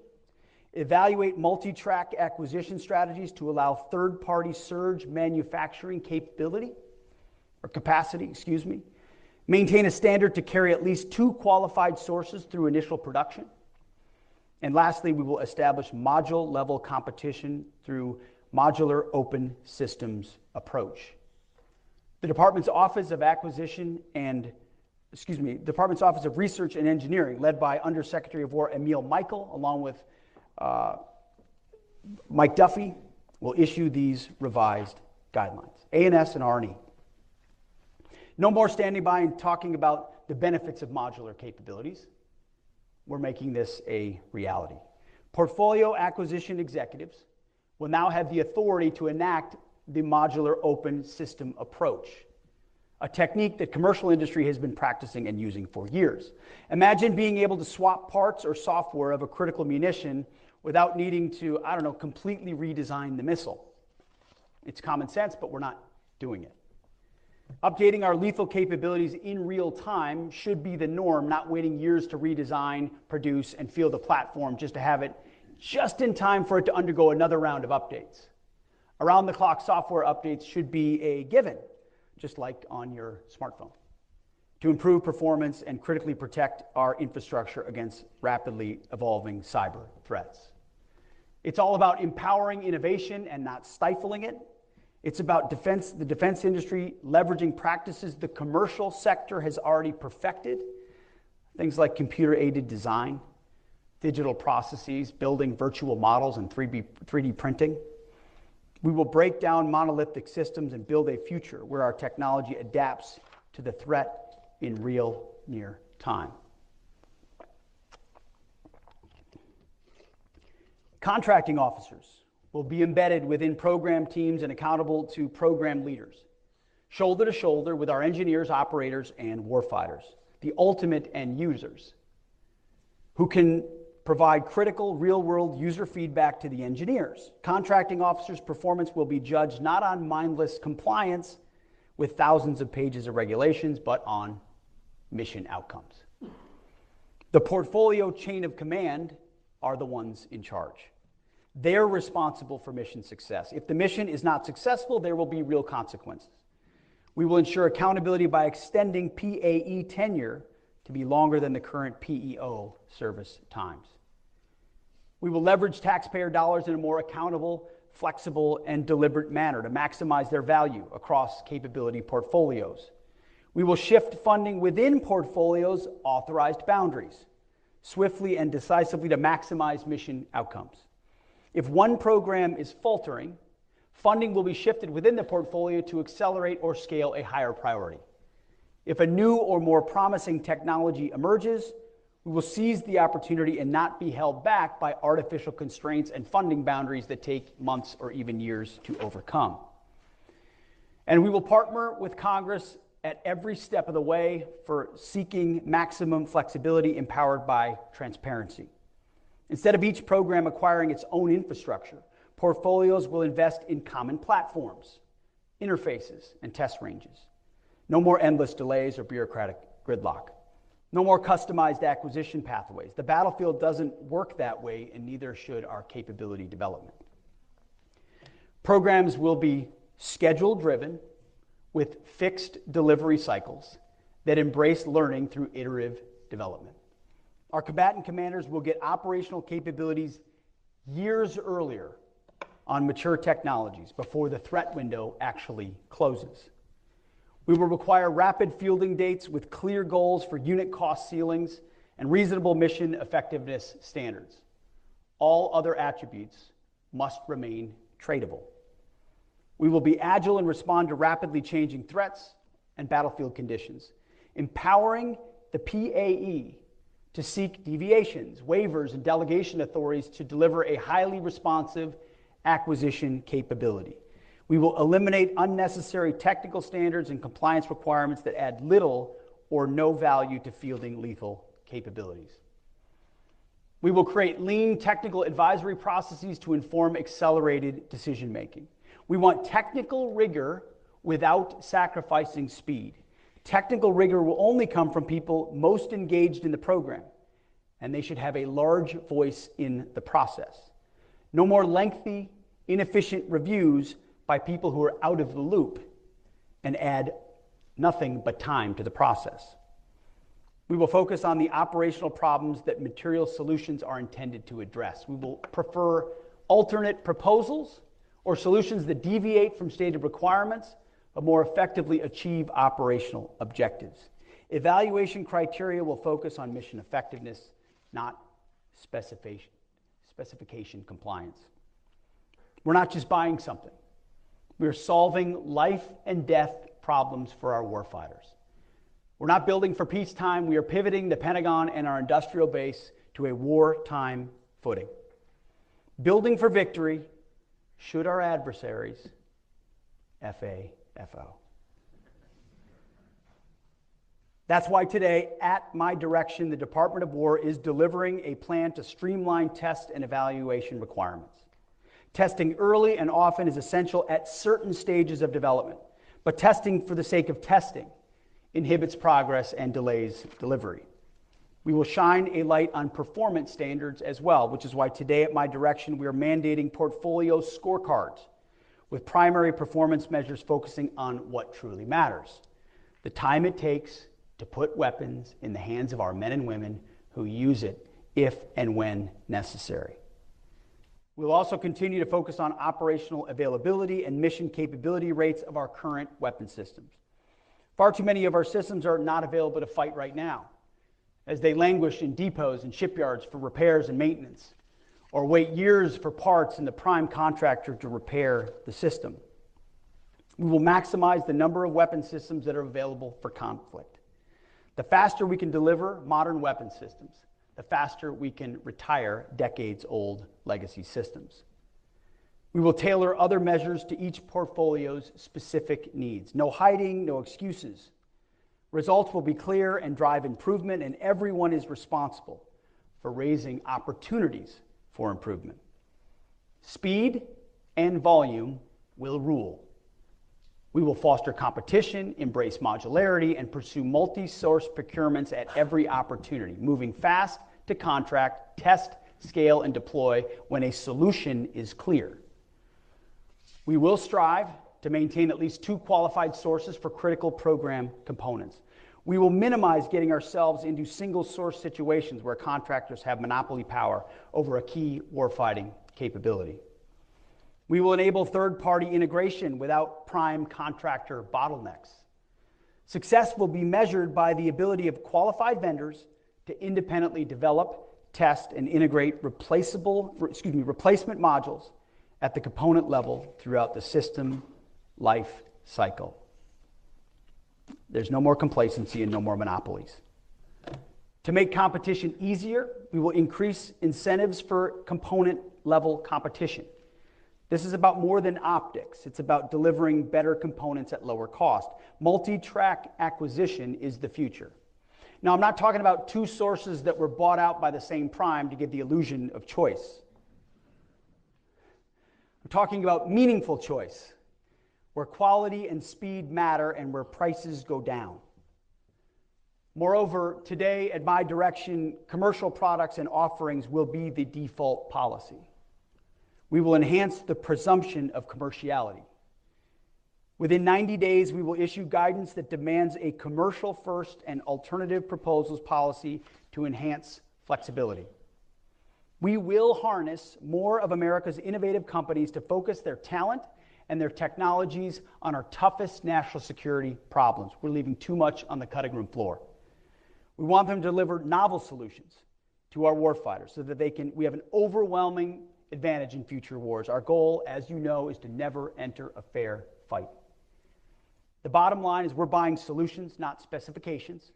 evaluate multi-track acquisition strategies to allow third-party surge manufacturing capacity, maintain a standard to carry at least 2 qualified sources through initial production. And lastly, we will establish module-level competition through modular open systems approach. The Department's Office of Research and Engineering, led by Undersecretary of War Emil Michael, along with Mike Duffy, will issue these revised guidelines, A&S and R&E. No more standing by and talking about the benefits of modular capabilities. We're making this a reality. Portfolio acquisition executives will now have the authority to enact the modular open system approach, a technique that commercial industry has been practicing and using for years. Imagine being able to swap parts or software of a critical munition without needing to, completely redesign the missile. It's common sense, but we're not doing it. Updating our lethal capabilities in real time should be the norm, not waiting years to redesign, produce, and field a platform just to have it just in time for it to undergo another round of updates. Around-the-clock software updates should be a given, just like on your smartphone, to improve performance and critically protect our infrastructure against rapidly evolving cyber threats. It's all about empowering innovation and not stifling it. It's about the defense industry leveraging practices the commercial sector has already perfected, things like computer-aided design, digital processes, building virtual models, and 3D printing. We will break down monolithic systems and build a future where our technology adapts to the threat in real near time. Contracting officers will be embedded within program teams and accountable to program leaders, shoulder to shoulder with our engineers, operators, and warfighters, the ultimate end users, who can provide critical real-world user feedback to the engineers. Contracting officers' performance will be judged not on mindless compliance with thousands of pages of regulations, but on mission outcomes. The portfolio chain of command are the ones in charge. They're responsible for mission success. If the mission is not successful, there will be real consequences. We will ensure accountability by extending PAE tenure to be longer than the current PEO service times. We will leverage taxpayer dollars in a more accountable, flexible, and deliberate manner to maximize their value across capability portfolios. We will shift funding within portfolios' authorized boundaries, swiftly and decisively to maximize mission outcomes. If one program is faltering, funding will be shifted within the portfolio to accelerate or scale a higher priority. If a new or more promising technology emerges, we will seize the opportunity and not be held back by artificial constraints and funding boundaries that take months or even years to overcome. And we will partner with Congress at every step of the way for seeking maximum flexibility empowered by transparency. Instead of each program acquiring its own infrastructure, portfolios will invest in common platforms, interfaces, and test ranges. No more endless delays or bureaucratic gridlock. No more customized acquisition pathways. The battlefield doesn't work that way, and neither should our capability development. Programs will be schedule-driven with fixed delivery cycles that embrace learning through iterative development. Our combatant commanders will get operational capabilities years earlier on mature technologies before the threat window actually closes. We will require rapid fielding dates with clear goals for unit cost ceilings and reasonable mission effectiveness standards. All other attributes must remain tradable. We will be agile and respond to rapidly changing threats and battlefield conditions, empowering the PAE to seek deviations, waivers, and delegation authorities to deliver a highly responsive acquisition capability. We will eliminate unnecessary technical standards and compliance requirements that add little or no value to fielding lethal capabilities. We will create lean technical advisory processes to inform accelerated decision-making. We want technical rigor without sacrificing speed. Technical rigor will only come from people most engaged in the program, and they should have a large voice in the process. No more lengthy, inefficient reviews by people who are out of the loop and add nothing but time to the process. We will focus on the operational problems that material solutions are intended to address. We will prefer alternate proposals or solutions that deviate from stated requirements but more effectively achieve operational objectives. Evaluation criteria will focus on mission effectiveness, not specification compliance. We're not just buying something. We're solving life and death problems for our warfighters. We're not building for peacetime. We are pivoting the Pentagon and our industrial base to a wartime footing. Building for victory should our adversaries FAFO. That's why today, at my direction, the Department of War is delivering a plan to streamline test and evaluation requirements. Testing early and often is essential at certain stages of development, but testing for the sake of testing inhibits progress and delays delivery. We will shine a light on performance standards as well, which is why today, at my direction, we are mandating portfolio scorecards with primary performance measures focusing on what truly matters: the time it takes to put weapons in the hands of our men and women who use it if and when necessary. We'll also continue to focus on operational availability and mission capability rates of our current weapon systems. Far too many of our systems are not available to fight right now, as they languish in depots and shipyards for repairs and maintenance, or wait years for parts and the prime contractor to repair the system. We will maximize the number of weapon systems that are available for conflict. The faster we can deliver modern weapon systems, the faster we can retire decades-old legacy systems. We will tailor other measures to each portfolio's specific needs. No hiding, no excuses. Results will be clear and drive improvement, and everyone is responsible for raising opportunities for improvement. Speed and volume will rule. We will foster competition, embrace modularity, and pursue multi-source procurements at every opportunity, moving fast to contract, test, scale, and deploy when a solution is clear. We will strive to maintain at least 2 qualified sources for critical program components. We will minimize getting ourselves into single source situations where contractors have monopoly power over a key warfighting capability. We will enable third-party integration without prime contractor bottlenecks. Success will be measured by the ability of qualified vendors to independently develop, test, and integrate replacement modules at the component level throughout the system life cycle. There's no more complacency and no more monopolies. To make competition easier, we will increase incentives for component level competition. This is about more than optics. It's about delivering better components at lower cost. Multi-track acquisition is the future. Now, I'm not talking about 2 sources that were bought out by the same prime to give the illusion of choice. I'm talking about meaningful choice, where quality and speed matter and where prices go down. Moreover, today at my direction, commercial products and offerings will be the default policy. We will enhance the presumption of commerciality. Within 90 days, we will issue guidance that demands a commercial first and alternative proposals policy to enhance flexibility. We will harness more of America's innovative companies to focus their talent and their technologies on our toughest national security problems. We're leaving too much on the cutting room floor. We want them to deliver novel solutions to our warfighters so that we have an overwhelming advantage in future wars. Our goal, as you know, is to never enter a fair fight. The bottom line is we're buying solutions, not specifications.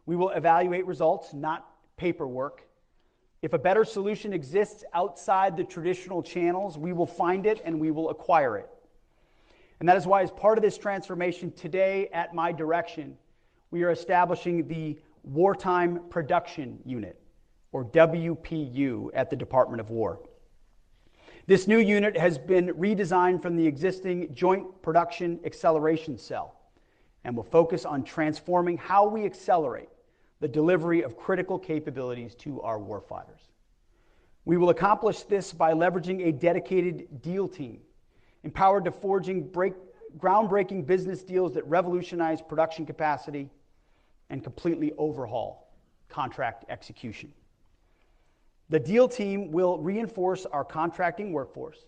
We will evaluate results, not paperwork. If a better solution exists outside the traditional channels, we will find it and we will acquire it. And that is why, as part of this transformation today, at my direction, we are establishing the Wartime Production Unit, or WPU, at the Department of War. This new unit has been redesigned from the existing Joint Production Acceleration Cell and will focus on transforming how we accelerate the delivery of critical capabilities to our warfighters. We will accomplish this by leveraging a dedicated deal team, empowered to forging groundbreaking business deals that revolutionize production capacity and completely overhaul contract execution. The deal team will reinforce our contracting workforce,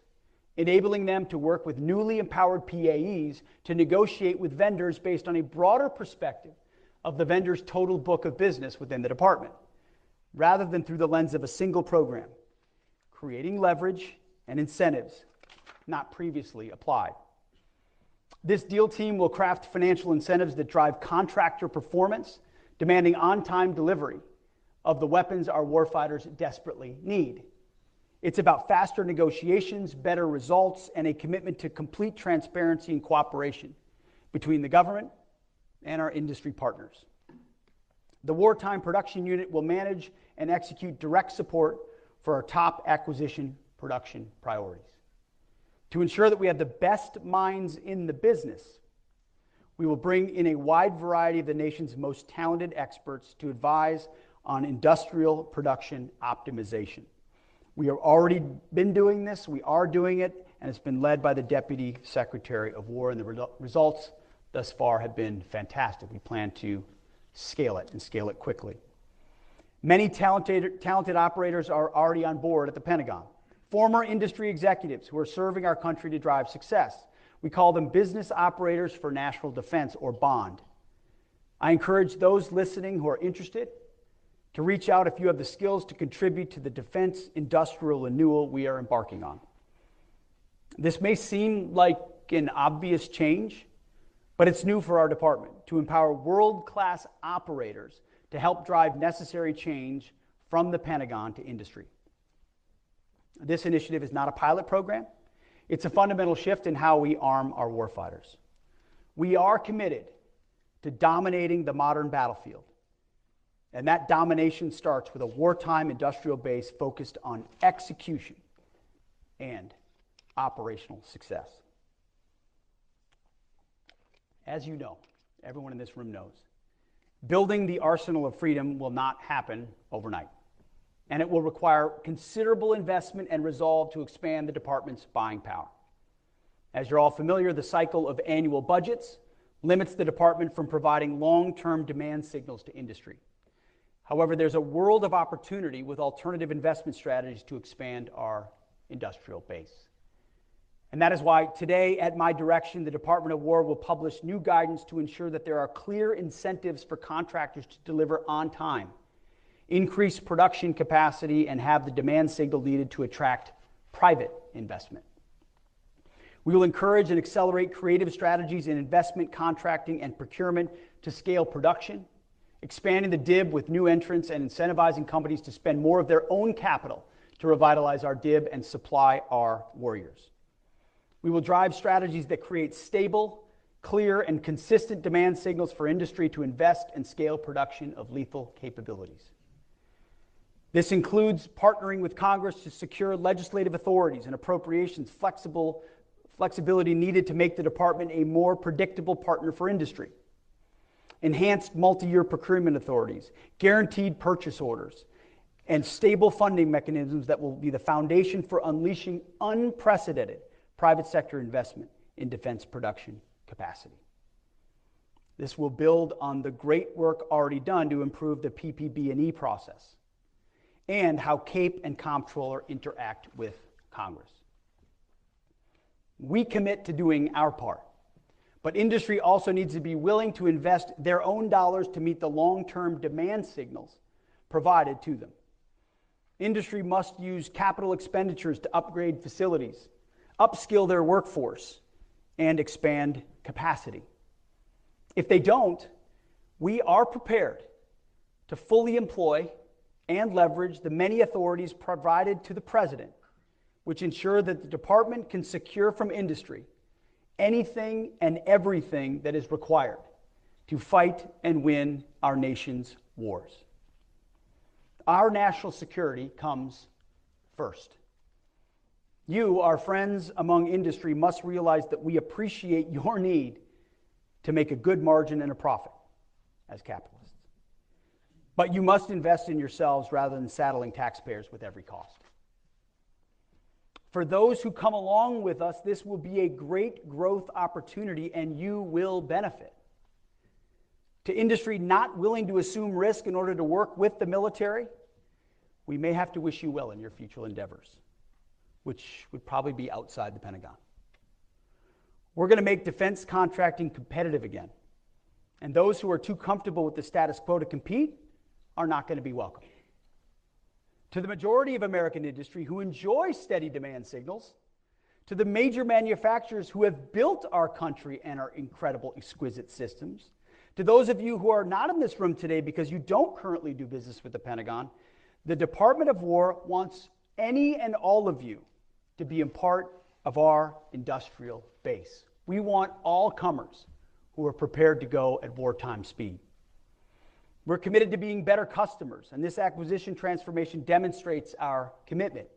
enabling them to work with newly empowered PAEs to negotiate with vendors based on a broader perspective of the vendor's total book of business within the department, rather than through the lens of a single program, creating leverage and incentives not previously applied. This deal team will craft financial incentives that drive contractor performance, demanding on-time delivery of the weapons our warfighters desperately need. It's about faster negotiations, better results, and a commitment to complete transparency and cooperation between the government and our industry partners. The Wartime Production Unit will manage and execute direct support for our top acquisition production priorities. To ensure that we have the best minds in the business, we will bring in a wide variety of the nation's most talented experts to advise on industrial production optimization. We have already been doing this, we are doing it, and it's been led by the Deputy Secretary of War, and the results thus far have been fantastic. We plan to scale it and scale it quickly. Many talented operators are already on board at the Pentagon. Former industry executives who are serving our country to drive success. We call them Business Operators for National Defense, or BOND. I encourage those listening who are interested to reach out if you have the skills to contribute to the defense industrial renewal we are embarking on. This may seem like an obvious change, but it's new for our department to empower world-class operators to help drive necessary change from the Pentagon to industry. This initiative is not a pilot program. It's a fundamental shift in how we arm our warfighters. We are committed to dominating the modern battlefield, and that domination starts with a wartime industrial base focused on execution and operational success. As you know, everyone in this room knows, building the arsenal of freedom will not happen overnight, and it will require considerable investment and resolve to expand the department's buying power. As you're all familiar, the cycle of annual budgets limits the department from providing long-term demand signals to industry. However, there's a world of opportunity with alternative investment strategies to expand our industrial base. And that is why today, at my direction, the Department of War will publish new guidance to ensure that there are clear incentives for contractors to deliver on time, increase production capacity, and have the demand signal needed to attract private investment. We will encourage and accelerate creative strategies in investment, contracting, and procurement to scale production, expanding the DIB with new entrants and incentivizing companies to spend more of their own capital to revitalize our DIB and supply our warriors. We will drive strategies that create stable, clear, and consistent demand signals for industry to invest and scale production of lethal capabilities. This includes partnering with Congress to secure legislative authorities and appropriations flexibility needed to make the department a more predictable partner for industry, enhanced multi-year procurement authorities, guaranteed purchase orders, and stable funding mechanisms that will be the foundation for unleashing unprecedented private sector investment in defense production capacity. This will build on the great work already done to improve the PPB&E process and how CAPE and Comptroller interact with Congress. We commit to doing our part, but industry also needs to be willing to invest their own dollars to meet the long-term demand signals provided to them. Industry must use capital expenditures to upgrade facilities, upskill their workforce, and expand capacity. If they don't, we are prepared to fully employ and leverage the many authorities provided to the President, which ensure that the department can secure from industry anything and everything that is required to fight and win our nation's wars. Our national security comes first. You, our friends among industry, must realize that we appreciate your need to make a good margin and a profit as capitalists. But you must invest in yourselves rather than saddling taxpayers with every cost. For those who come along with us, this will be a great growth opportunity and you will benefit. To industry not willing to assume risk in order to work with the military, we may have to wish you well in your future endeavors, which would probably be outside the Pentagon. We're going to make defense contracting competitive again, and those who are too comfortable with the status quo to compete are not going to be welcome. To the majority of American industry who enjoy steady demand signals, to the major manufacturers who have built our country and our incredible, exquisite systems, to those of you who are not in this room today because you don't currently do business with the Pentagon, the Department of War wants any and all of you to be a part of our industrial base. We want all comers who are prepared to go at wartime speed. We're committed to being better customers, and this acquisition transformation demonstrates our commitment.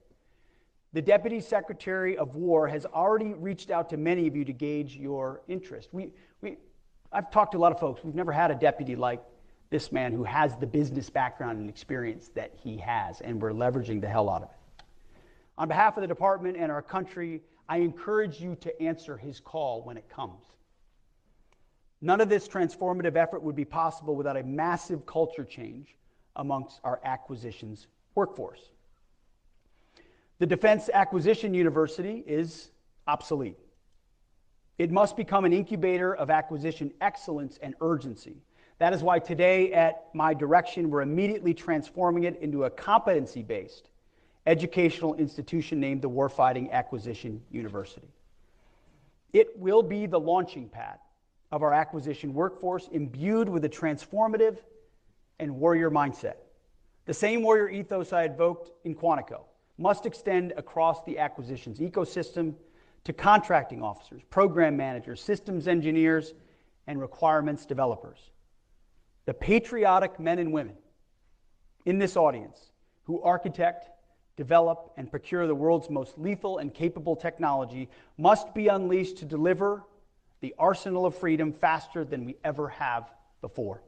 The Deputy Secretary of War has already reached out to many of you to gauge your interest. I've talked to a lot of folks. We've never had a deputy like this man who has the business background and experience that he has, and we're leveraging the hell out of it. On behalf of the department and our country, I encourage you to answer his call when it comes. None of this transformative effort would be possible without a massive culture change amongst our acquisitions workforce. The Defense Acquisition University is obsolete. It must become an incubator of acquisition excellence and urgency. That is why today, at my direction, we're immediately transforming it into a competency-based educational institution named the Warfighting Acquisition University. It will be the launching pad of our acquisition workforce, imbued with a transformative and warrior mindset. The same warrior ethos I invoked in Quantico must extend across the acquisitions ecosystem to contracting officers, program managers, systems engineers, and requirements developers. The patriotic men and women in this audience who architect, develop, and procure the world's most lethal and capable technology must be unleashed to deliver the arsenal of freedom faster than we ever have before.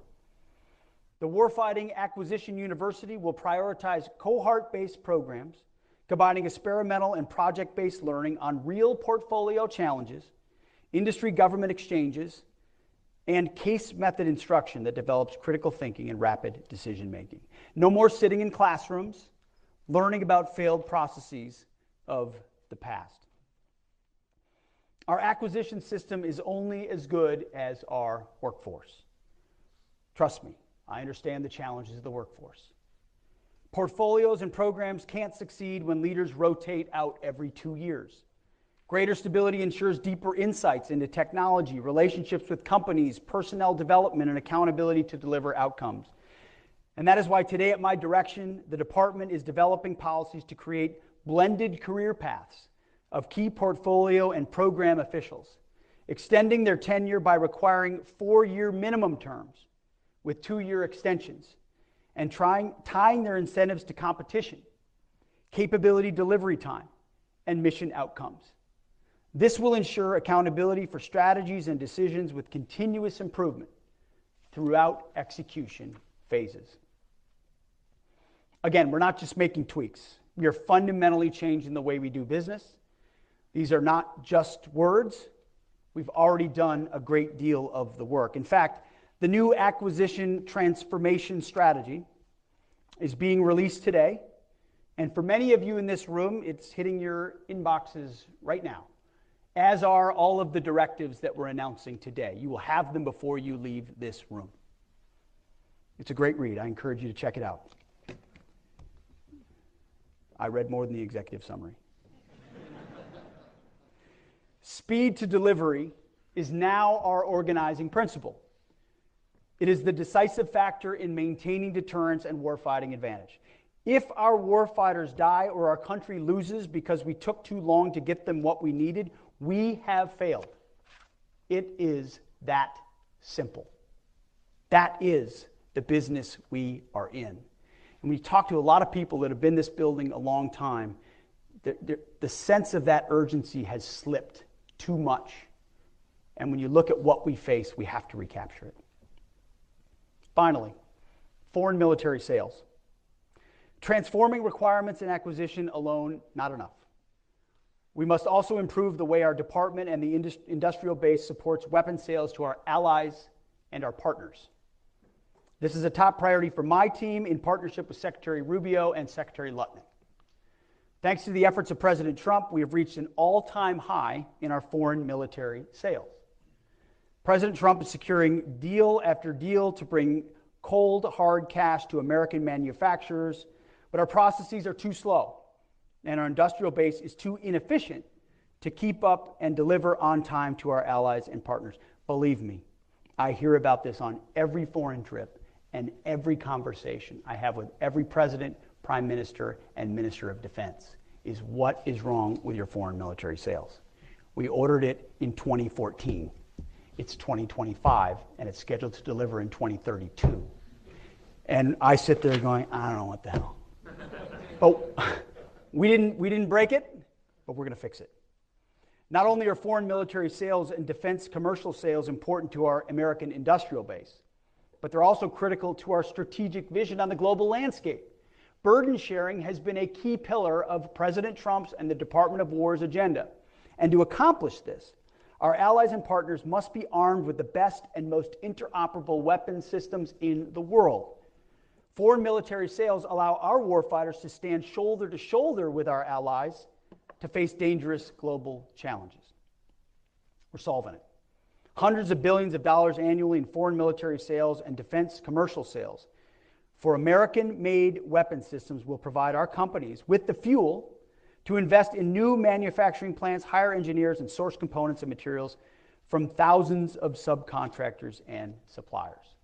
The Warfighting Acquisition University will prioritize cohort-based programs combining experimental and project-based learning on real portfolio challenges, industry government exchanges, and case method instruction that develops critical thinking and rapid decision making. No more sitting in classrooms, learning about failed processes of the past. Our acquisition system is only as good as our workforce. Trust me, I understand the challenges of the workforce. Portfolios and programs can't succeed when leaders rotate out every 2 years. Greater stability ensures deeper insights into technology, relationships with companies, personnel development, and accountability to deliver outcomes. And that is why today, at my direction, the department is developing policies to create blended career paths of key portfolio and program officials, extending their tenure by requiring 4-year minimum terms with 2-year extensions, and tying their incentives to competition, capability delivery time, and mission outcomes. This will ensure accountability for strategies and decisions with continuous improvement throughout execution phases. Again, we're not just making tweaks. We are fundamentally changing the way we do business. These are not just words. We've already done a great deal of the work. In fact, the new acquisition transformation strategy is being released today. And for many of you in this room, it's hitting your inboxes right now, as are all of the directives that we're announcing today. You will have them before you leave this room. It's a great read. I encourage you to check it out. I read more than the executive summary. Speed to delivery is now our organizing principle. It is the decisive factor in maintaining deterrence and warfighting advantage. If our warfighters die or our country loses because we took too long to get them what we needed, we have failed. It is that simple. That is the business we are in. And we talk to a lot of people that have been in this building a long time. The sense of that urgency has slipped too much. And when you look at what we face, we have to recapture it. Finally, foreign military sales. Transforming requirements and acquisition alone, not enough. We must also improve the way our department and the industrial base supports weapons sales to our allies and our partners. This is a top priority for my team in partnership with Secretary Rubio and Secretary Lutnick. Thanks to the efforts of President Trump, we have reached an all-time high in our foreign military sales. President Trump is securing deal after deal to bring cold, hard cash to American manufacturers, but our processes are too slow, and our industrial base is too inefficient to keep up and deliver on time to our allies and partners. Believe me, I hear about this on every foreign trip and every conversation I have with every president, prime minister, and minister of defense is what is wrong with your foreign military sales. We ordered it in 2014. It's 2025, and it's scheduled to deliver in 2032. And I sit there going, I don't know what the hell. But we didn't break it, but we're going to fix it. Not only are foreign military sales and defense commercial sales important to our American industrial base, but they're also critical to our strategic vision on the global landscape. Burden sharing has been a key pillar of President Trump's and the Department of War's agenda. And to accomplish this, our allies and partners must be armed with the best and most interoperable weapons systems in the world. Foreign military sales allow our warfighters to stand shoulder to shoulder with our allies to face dangerous global challenges. We're solving it. Hundreds of billions of dollars annually in foreign military sales and defense commercial sales for American-made weapon systems will provide our companies with the fuel to invest in new manufacturing plants, hire engineers, and source components and materials from thousands of subcontractors and suppliers.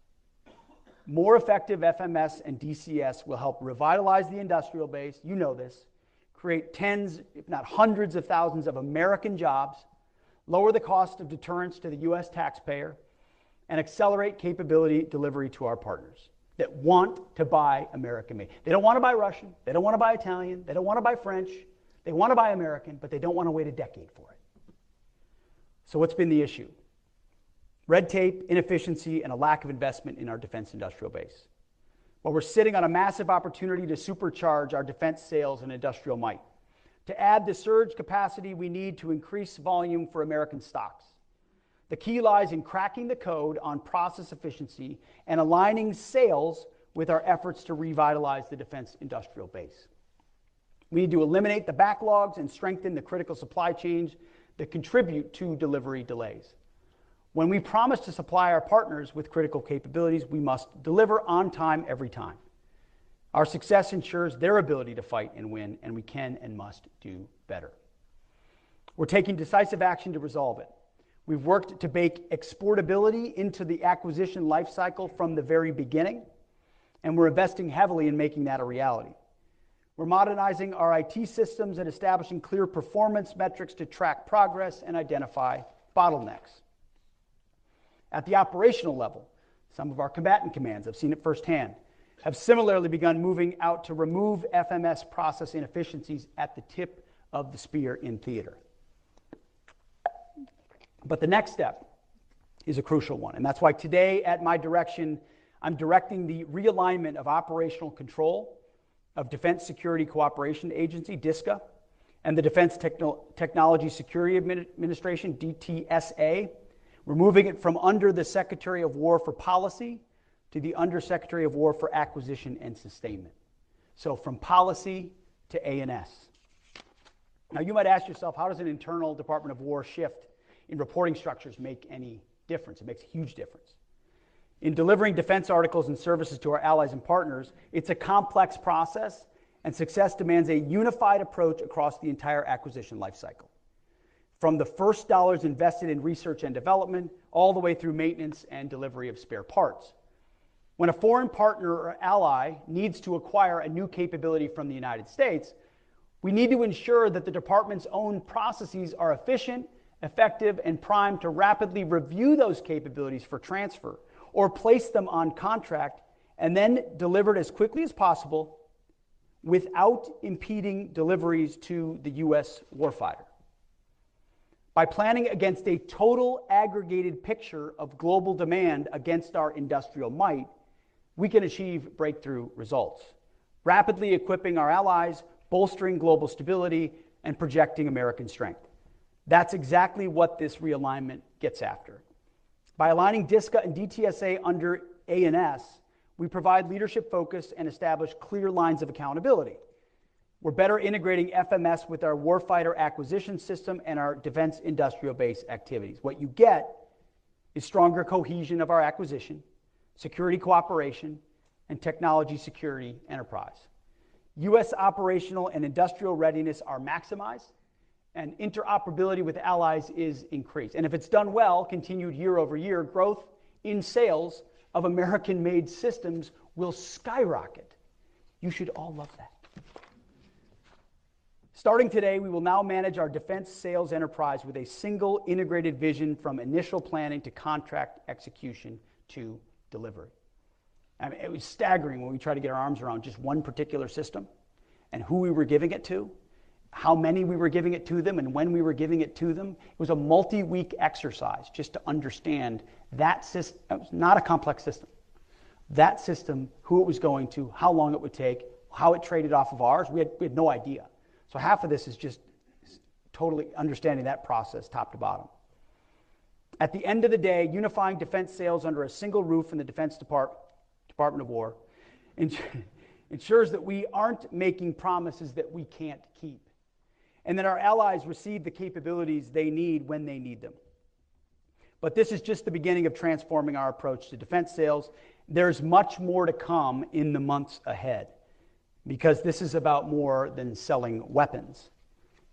More effective FMS and DCS will help revitalize the industrial base, you know this, create tens, if not hundreds of thousands of American jobs, lower the cost of deterrence to the U.S. taxpayer, and accelerate capability delivery to our partners that want to buy American-made. They don't want to buy Russian, they don't want to buy Italian, they don't want to buy French, they want to buy American, but they don't want to wait a decade for it. So what's been the issue? Red tape, inefficiency, and a lack of investment in our defense industrial base. Well, we're sitting on a massive opportunity to supercharge our defense sales and industrial might. to add the surge capacity we need to increase volume for American stocks. The key lies in cracking the code on process efficiency and aligning sales with our efforts to revitalize the defense industrial base. We need to eliminate the backlogs and strengthen the critical supply chains that contribute to delivery delays. When we promise to supply our partners with critical capabilities, we must deliver on time every time. Our success ensures their ability to fight and win, and we can and must do better. We're taking decisive action to resolve it. We've worked to bake exportability into the acquisition lifecycle from the very beginning, and we're investing heavily in making that a reality. We're modernizing our IT systems and establishing clear performance metrics to track progress and identify bottlenecks. At the operational level, some of our combatant commands, I've seen it firsthand, have similarly begun moving out to remove FMS process inefficiencies at the tip of the spear in theater. But the next step is a crucial one, and that's why today, at my direction, I'm directing the realignment of operational control of Defense Security Cooperation Agency, DSCA, and the Defense Technology Security Administration, DTSA. We're moving it from under the Secretary of War for Policy to the Undersecretary of War for Acquisition and Sustainment. So from policy to A&S. Now you might ask yourself, how does an internal Department of War shift in reporting structures make any difference? It makes a huge difference. In delivering defense articles and services to our allies and partners, it's a complex process, and success demands a unified approach across the entire acquisition lifecycle. From the first dollars invested in research and development, all the way through maintenance and delivery of spare parts. When a foreign partner or ally needs to acquire a new capability from the United States, we need to ensure that the department's own processes are efficient, effective, and primed to rapidly review those capabilities for transfer or place them on contract and then delivered as quickly as possible without impeding deliveries to the U.S. warfighter. By planning against a total aggregated picture of global demand against our industrial might, we can achieve breakthrough results, rapidly equipping our allies, bolstering global stability, and projecting American strength. That's exactly what this realignment gets after. By aligning DSCA and DTSA under A&S, we provide leadership focus and establish clear lines of accountability. We're better integrating FMS with our warfighter acquisition system and our defense industrial base activities. What you get is stronger cohesion of our acquisition, security cooperation, and technology security enterprise. U.S. operational and industrial readiness are maximized, and interoperability with allies is increased. And if it's done well, continued year over year, growth in sales of American-made systems will skyrocket. You should all love that. Starting today, we will now manage our defense sales enterprise with a single integrated vision from initial planning to contract execution to delivery. I mean, it was staggering when we tried to get our arms around just one particular system and who we were giving it to, how many we were giving it to them, and when we were giving it to them. It was a multi-week exercise just to understand that system. It was not a complex system. That system, who it was going to, how long it would take, how it traded off of ours, we had no idea. So half of this is just totally understanding that process top to bottom. At the end of the day, unifying defense sales under a single roof in the Defense Department of War ensures that we aren't making promises that we can't keep, and that our allies receive the capabilities they need when they need them. But this is just the beginning of transforming our approach to defense sales. There's much more to come in the months ahead, because this is about more than selling weapons.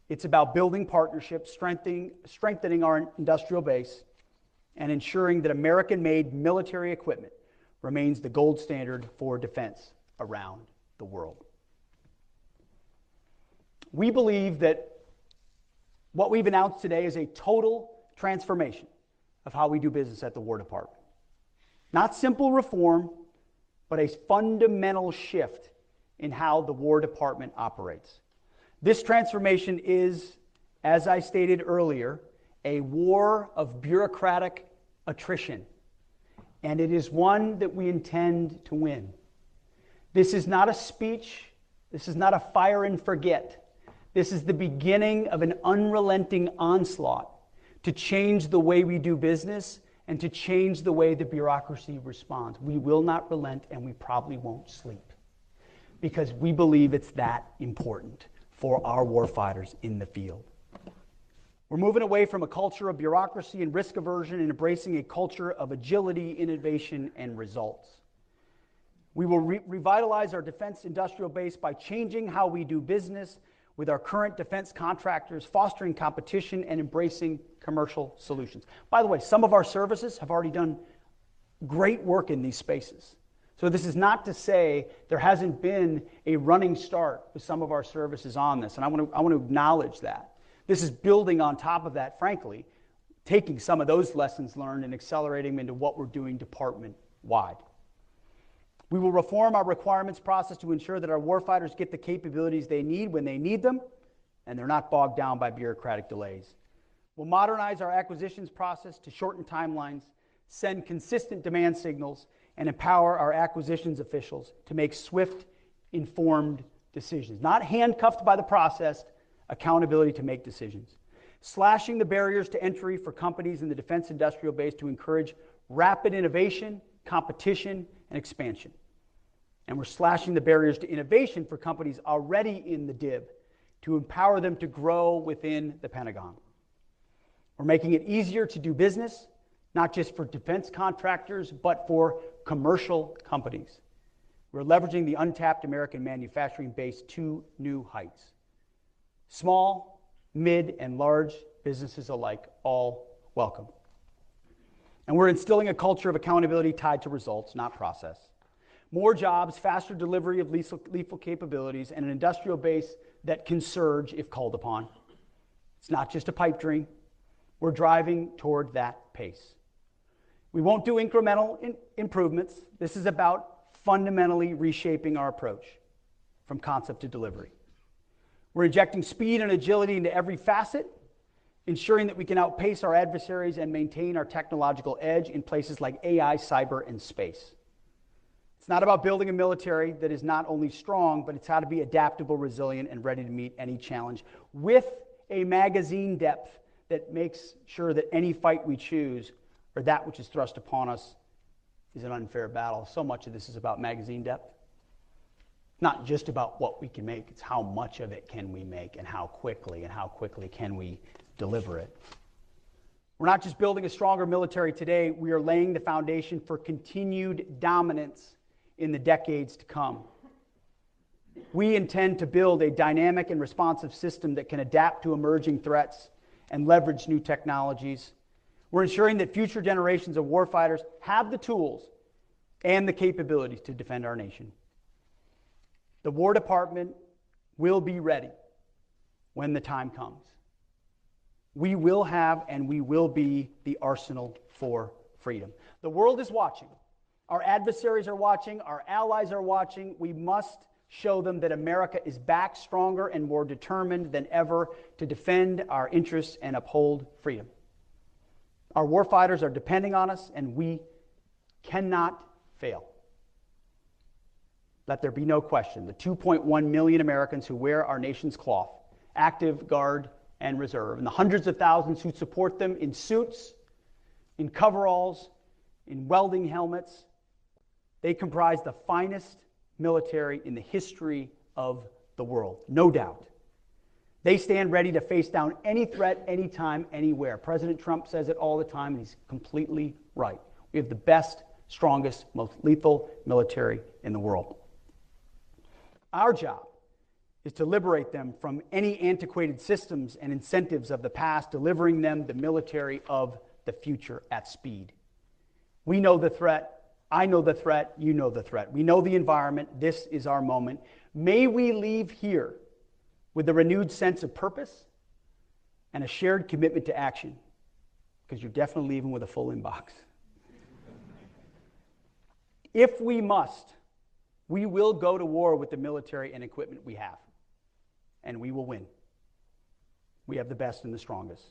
It's about building partnerships, strengthening our industrial base, and ensuring that American-made military equipment remains the gold standard for defense around the world. We believe that what we've announced today is a total transformation of how we do business at the War Department. Not simple reform, but a fundamental shift in how the War Department operates. This transformation is, as I stated earlier, a war of bureaucratic attrition, and it is one that we intend to win. This is not a speech. This is not a fire and forget. This is the beginning of an unrelenting onslaught to change the way we do business and to change the way the bureaucracy responds. We will not relent, and we probably won't sleep, because we believe it's that important for our warfighters in the field. We're moving away from a culture of bureaucracy and risk aversion and embracing a culture of agility, innovation, and results. We will revitalize our defense industrial base by changing how we do business with our current defense contractors, fostering competition, and embracing commercial solutions. By the way, some of our services have already done great work in these spaces. So this is not to say there hasn't been a running start with some of our services on this, and I want to acknowledge that. This is building on top of that, frankly, taking some of those lessons learned and accelerating them into what we're doing department-wide. We will reform our requirements process to ensure that our warfighters get the capabilities they need when they need them, and they're not bogged down by bureaucratic delays. We'll modernize our acquisitions process to shorten timelines, send consistent demand signals, and empower our acquisitions officials to make swift, informed decisions. Not handcuffed by the process, accountability to make decisions. Slashing the barriers to entry for companies in the defense industrial base to encourage rapid innovation, competition, and expansion. And we're slashing the barriers to innovation for companies already in the DIB to empower them to grow within the Pentagon. We're making it easier to do business, not just for defense contractors, but for commercial companies. We're leveraging the untapped American manufacturing base to new heights. Small, mid, and large businesses alike, all welcome. And we're instilling a culture of accountability tied to results, not process. More jobs, faster delivery of lethal capabilities, and an industrial base that can surge if called upon. It's not just a pipe dream. We're driving toward that pace. We won't do incremental improvements. This is about fundamentally reshaping our approach from concept to delivery. We're injecting speed and agility into every facet, ensuring that we can outpace our adversaries and maintain our technological edge in places like AI, cyber, and space. It's not about building a military that is not only strong, but it's how to be adaptable, resilient, and ready to meet any challenge with a magazine depth that makes sure that any fight we choose or that which is thrust upon us is an unfair battle. So much of this is about magazine depth. Not just about what we can make, it's how much of it can we make and how quickly can we deliver it. We're not just building a stronger military today, we are laying the foundation for continued dominance in the decades to come. We intend to build a dynamic and responsive system that can adapt to emerging threats and leverage new technologies. We're ensuring that future generations of warfighters have the tools and the capabilities to defend our nation. The War Department will be ready when the time comes. We will have and we will be the arsenal for freedom. The world is watching. Our adversaries are watching. Our allies are watching. We must show them that America is back stronger and more determined than ever to defend our interests and uphold freedom. Our warfighters are depending on us, and we cannot fail. Let there be no question. The 2.1 million Americans who wear our nation's cloth, active, guard, and reserve, and the hundreds of thousands who support them in suits, in coveralls, in welding helmets, they comprise the finest military in the history of the world, no doubt. They stand ready to face down any threat, anytime, anywhere. President Trump says it all the time, and he's completely right. We have the best, strongest, most lethal military in the world. Our job is to liberate them from any antiquated systems and incentives of the past, delivering them the military of the future at speed. We know the threat. I know the threat. You know the threat. We know the environment. This is our moment. May we leave here with a renewed sense of purpose and a shared commitment to action, because you're definitely leaving with a full inbox. If we must, we will go to war with the military and equipment we have, and we will win. We have the best and the strongest.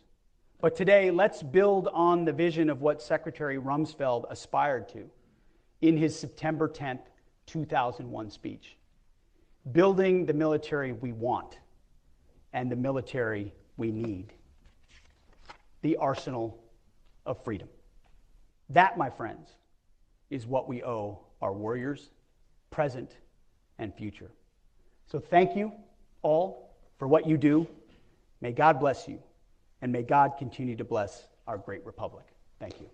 But today, let's build on the vision of what Secretary Rumsfeld aspired to in his September 10th, 2001 speech. Building the military we want and the military we need. The arsenal of freedom. That, my friends, is what we owe our warriors, present and future. So thank you all for what you do. May God bless you, and may God continue to bless our great republic. Thank you.